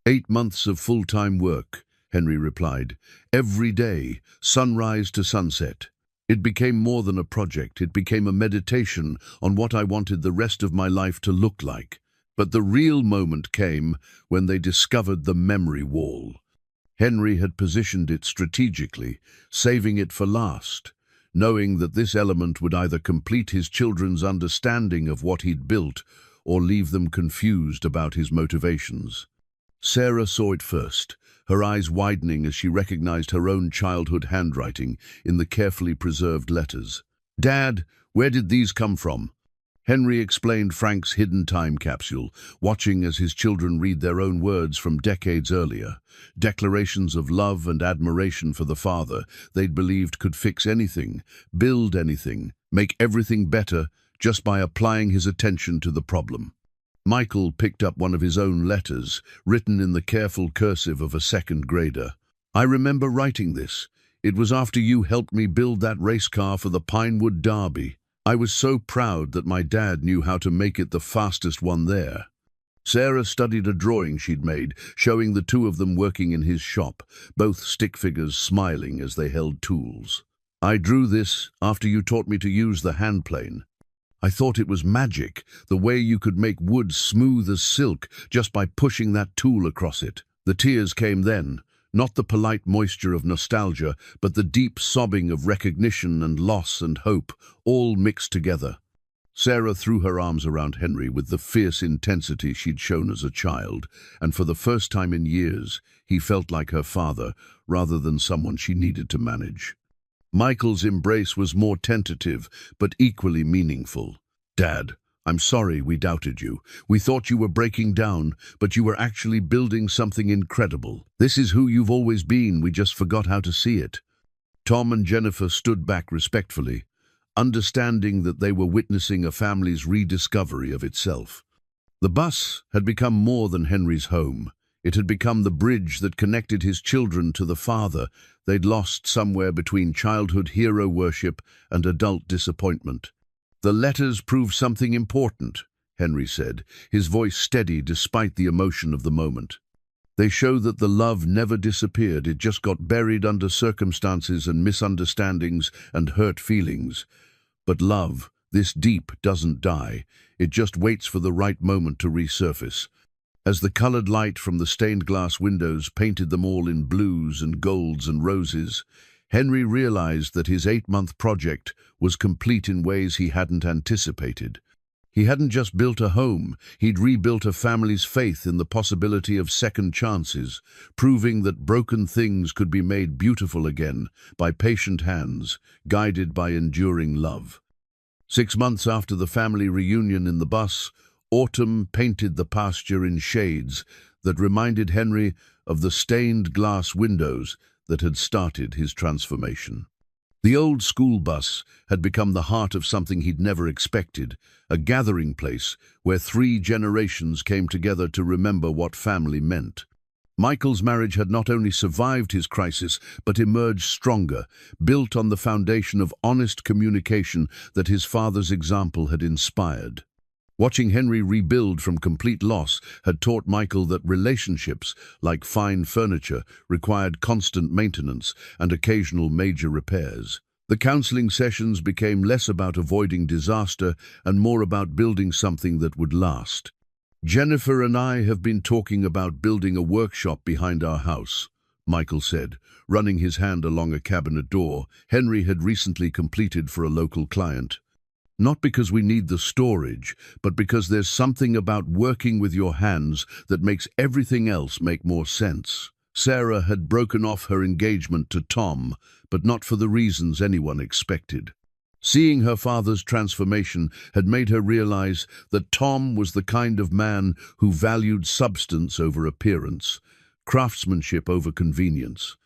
S1: 8 months of full-time work, Henry replied. "Every day, sunrise to sunset. It became more than a project. It became a meditation on what I wanted the rest of my life to look like. But the real moment came when they discovered the memory wall." Henry had positioned it strategically, saving it for last, knowing that this element would either complete his children's understanding of what he'd built or leave them confused about his motivations. Sarah saw it first, her eyes widening as she recognized her own childhood handwriting in the carefully preserved letters. "Dad, where did these come from?" Henry explained Frank's hidden time capsule, watching as his children read their own words from decades earlier, declarations of love and admiration for the father they'd believed could fix anything, build anything, make everything better just by applying his attention to the problem. Michael picked up one of his own letters, written in the careful cursive of a second grader. "I remember writing this. It was after you helped me build that race car for the Pinewood Derby. I was so proud that my dad knew how to make it the fastest one there." Sarah studied a drawing she'd made, showing the two of them working in his shop, both stick figures smiling as they held tools. "I drew this after you taught me to use the hand plane. I thought it was magic, the way you could make wood smooth as silk just by pushing that tool across it." The tears came then, not the polite moisture of nostalgia, but the deep sobbing of recognition and loss and hope, all mixed together. Sarah threw her arms around Henry with the fierce intensity she'd shown as a child, and for the first time in years, he felt like her father, rather than someone she needed to manage. Michael's embrace was more tentative, but equally meaningful. "Dad, I'm sorry we doubted you. We thought you were breaking down, but you were actually building something incredible. This is who you've always been, we just forgot how to see it." Tom and Jennifer stood back respectfully, understanding that they were witnessing a family's rediscovery of itself. The bus had become more than Henry's home. It had become the bridge that connected his children to the father they'd lost somewhere between childhood hero worship and adult disappointment. "The letters prove something important," Henry said, his voice steady despite the emotion of the moment. "They show that the love never disappeared, it just got buried under circumstances and misunderstandings and hurt feelings. But love, this deep, doesn't die. It just waits for the right moment to resurface." As the colored light from the stained glass windows painted them all in blues and golds and roses, Henry realized that his 8-month project was complete in ways he hadn't anticipated. He hadn't just built a home, he'd rebuilt a family's faith in the possibility of second chances, proving that broken things could be made beautiful again by patient hands, guided by enduring love. 6 months after the family reunion in the bus, autumn painted the pasture in shades that reminded Henry of the stained glass windows that had started his transformation. The old school bus had become the heart of something he'd never expected, a gathering place where 3 generations came together to remember what family meant. Michael's marriage had not only survived his crisis, but emerged stronger, built on the foundation of honest communication that his father's example had inspired. Watching Henry rebuild from complete loss had taught Michael that relationships, like fine furniture, required constant maintenance and occasional major repairs. The counseling sessions became less about avoiding disaster and more about building something that would last. "Jennifer and I have been talking about building a workshop behind our house," Michael said, running his hand along a cabinet door Henry had recently completed for a local client. "Not because we need the storage, but because there's something about working with your hands that makes everything else make more sense." Sarah had broken off her engagement to Tom, but not for the reasons anyone expected. Seeing her father's transformation had made her realize that Tom was the kind of man who valued substance over appearance, craftsmanship over convenience.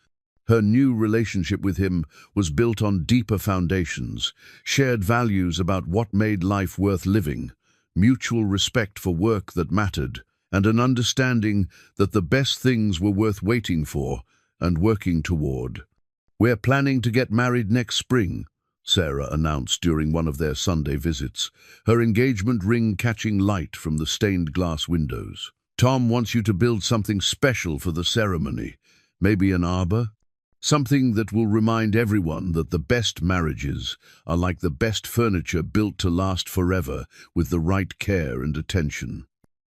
S1: Her new relationship with him was built on deeper foundations, shared values about what made life worth living, mutual respect for work that mattered, and an understanding that the best things were worth waiting for and working toward. "We're planning to get married next spring," Sarah announced during one of their Sunday visits, her engagement ring catching light from the stained glass windows. "Tom wants you to build something special for the ceremony, maybe an arbor? Something that will remind everyone that the best marriages are like the best furniture built to last forever with the right care and attention."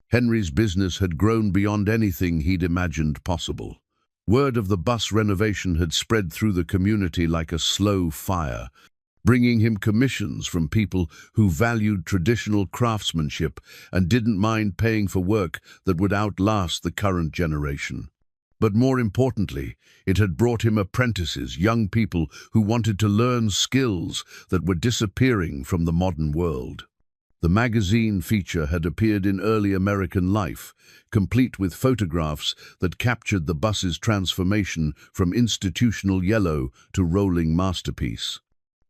S1: Henry's business had grown beyond anything he'd imagined possible. Word of the bus renovation had spread through the community like a slow fire, bringing him commissions from people who valued traditional craftsmanship and didn't mind paying for work that would outlast the current generation. But more importantly, it had brought him apprentices, young people who wanted to learn skills that were disappearing from the modern world. The magazine feature had appeared in early American life, complete with photographs that captured the bus's transformation from institutional yellow to rolling masterpiece.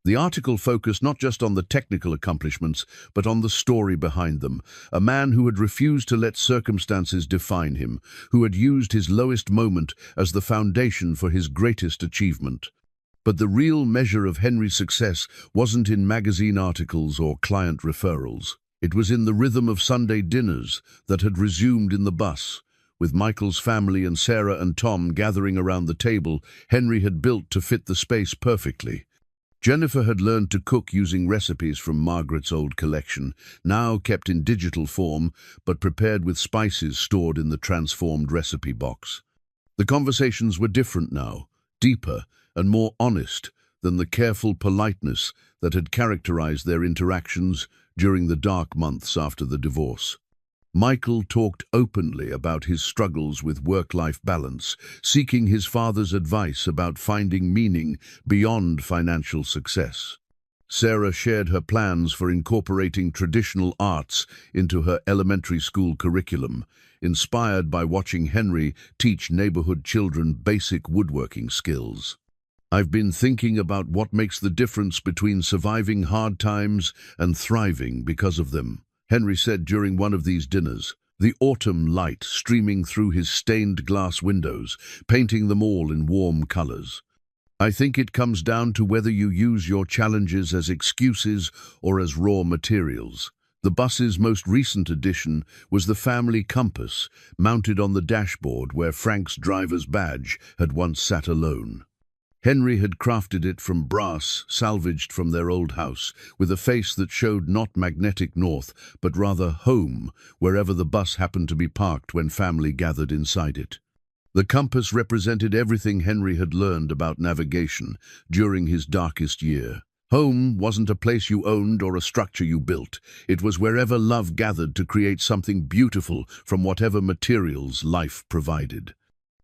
S1: The article focused not just on the technical accomplishments, but on the story behind them. A man who had refused to let circumstances define him, who had used his lowest moment as the foundation for his greatest achievement. But the real measure of Henry's success wasn't in magazine articles or client referrals. It was in the rhythm of Sunday dinners that had resumed in the bus. With Michael's family and Sarah and Tom gathering around the table Henry had built to fit the space perfectly. Jennifer had learned to cook using recipes from Margaret's old collection, now kept in digital form, but prepared with spices stored in the transformed recipe box. The conversations were different now, deeper and more honest than the careful politeness that had characterized their interactions during the dark months after the divorce. Michael talked openly about his struggles with work-life balance, seeking his father's advice about finding meaning beyond financial success. Sarah shared her plans for incorporating traditional arts into her elementary school curriculum, inspired by watching Henry teach neighborhood children basic woodworking skills. "I've been thinking about what makes the difference between surviving hard times and thriving because of them," Henry said during one of these dinners. the autumn light streaming through his stained glass windows, painting them all in warm colors. I think it comes down to whether you use your challenges as excuses or as raw materials. The bus's most recent addition was the family compass, mounted on the dashboard where Frank's driver's badge had once sat alone. Henry had crafted it from brass salvaged from their old house, with a face that showed not magnetic north, but rather home, wherever the bus happened to be parked when family gathered inside it. The compass represented everything Henry had learned about navigation during his darkest year. Home wasn't a place you owned or a structure you built. It was wherever love gathered to create something beautiful from whatever materials life provided.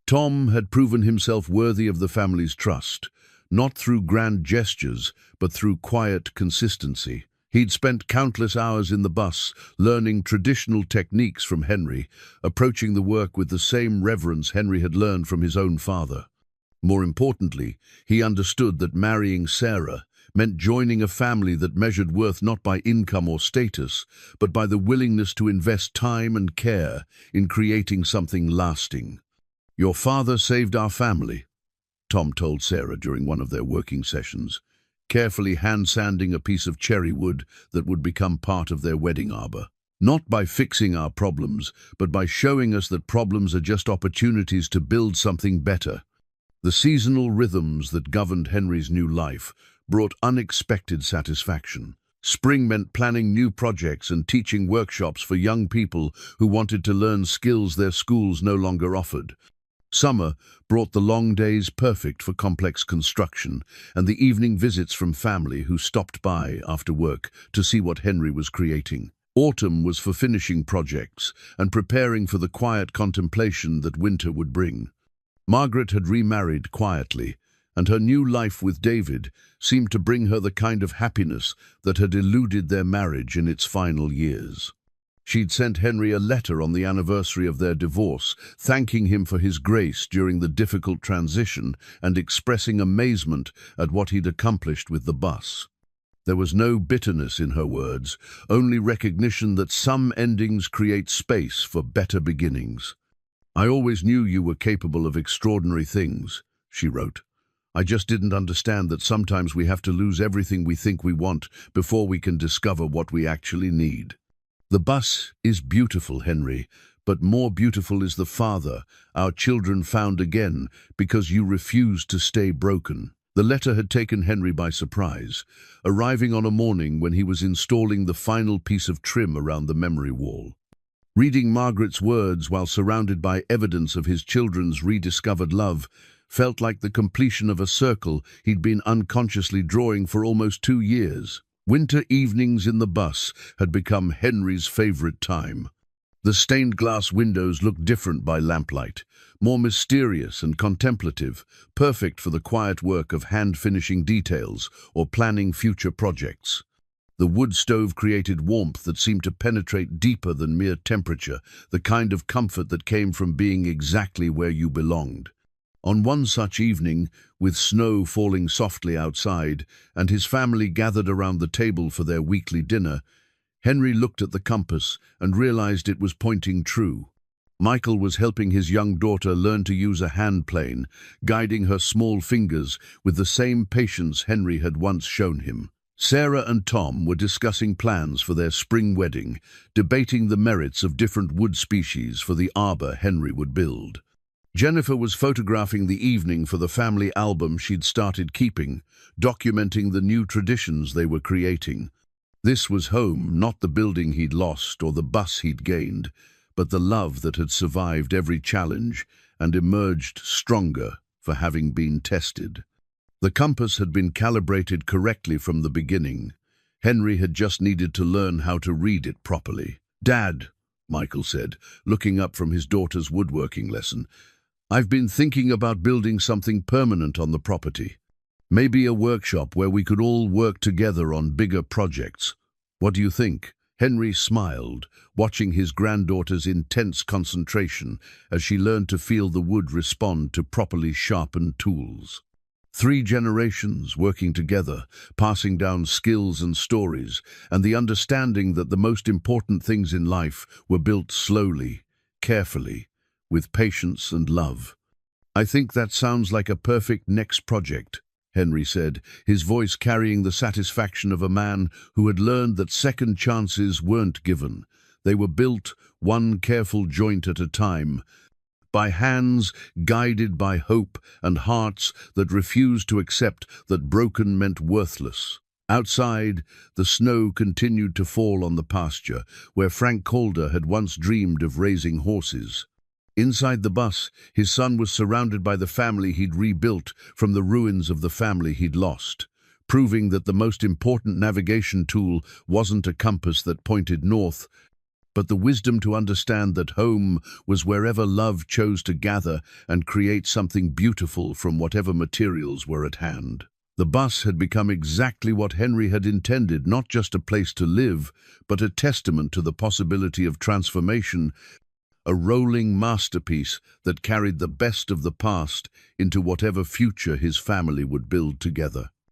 S1: Tom had proven himself worthy of the family's trust, not through grand gestures, but through quiet consistency. He'd spent countless hours in the bus, learning traditional techniques from Henry, approaching the work with the same reverence Henry had learned from his own father. More importantly, he understood that marrying Sarah meant joining a family that measured worth not by income or status, but by the willingness to invest time and care in creating something lasting. "Your father saved our family," Tom told Sarah during one of their working sessions, carefully hand-sanding a piece of cherry wood that would become part of their wedding arbor. "Not by fixing our problems, but by showing us that problems are just opportunities to build something better." The seasonal rhythms that governed Henry's new life brought unexpected satisfaction. Spring meant planning new projects and teaching workshops for young people who wanted to learn skills their schools no longer offered. Summer brought the long days perfect for complex construction and the evening visits from family who stopped by after work to see what Henry was creating. Autumn was for finishing projects and preparing for the quiet contemplation that winter would bring. Margaret had remarried quietly, and her new life with David seemed to bring her the kind of happiness that had eluded their marriage in its final years. She'd sent Henry a letter on the anniversary of their divorce, thanking him for his grace during the difficult transition and expressing amazement at what he'd accomplished with the bus. There was no bitterness in her words, only recognition that some endings create space for better beginnings. "I always knew you were capable of extraordinary things," she wrote. "I just didn't understand that sometimes we have to lose everything we think we want before we can discover what we actually need. The bus is beautiful, Henry, but more beautiful is the father our children found again because you refused to stay broken." The letter had taken Henry by surprise, arriving on a morning when he was installing the final piece of trim around the memory wall. Reading Margaret's words while surrounded by evidence of his children's rediscovered love felt like the completion of a circle he'd been unconsciously drawing for almost 2 years. Winter evenings in the bus had become Henry's favorite time. The stained glass windows looked different by lamplight, more mysterious and contemplative, perfect for the quiet work of hand-finishing details or planning future projects. The wood stove created warmth that seemed to penetrate deeper than mere temperature, the kind of comfort that came from being exactly where you belonged. On one such evening, with snow falling softly outside and his family gathered around the table for their weekly dinner, Henry looked at the compass and realized it was pointing true. Michael was helping his young daughter learn to use a hand plane, guiding her small fingers with the same patience Henry had once shown him. Sarah and Tom were discussing plans for their spring wedding, debating the merits of different wood species for the arbor Henry would build. Jennifer was photographing the evening for the family album she'd started keeping, documenting the new traditions they were creating. This was home, not the building he'd lost or the bus he'd gained, but the love that had survived every challenge and emerged stronger for having been tested. The compass had been calibrated correctly from the beginning. Henry had just needed to learn how to read it properly. "Dad," Michael said, looking up from his daughter's woodworking lesson, "I've been thinking about building something permanent on the property. Maybe a workshop where we could all work together on bigger projects. What do you think?" Henry smiled, watching his granddaughter's intense concentration as she learned to feel the wood respond to properly sharpened tools. 3 generations working together, passing down skills and stories, and the understanding that the most important things in life were built slowly, carefully, with patience and love. "I think that sounds like a perfect next project," Henry said, his voice carrying the satisfaction of a man who had learned that second chances weren't given. They were built, one careful joint at a time, by hands guided by hope and hearts that refused to accept that broken meant worthless. Outside, the snow continued to fall on the pasture, where Frank Calder had once dreamed of raising horses. Inside the bus, his son was surrounded by the family he'd rebuilt from the ruins of the family he'd lost, proving that the most important navigation tool wasn't a compass that pointed north, but the wisdom to understand that home was wherever love chose to gather and create something beautiful from whatever materials were at hand. The bus had become exactly what Henry had intended, not just a place to live, but a testament to the possibility of transformation, a rolling masterpiece that carried the best of the past into whatever future his family would build together.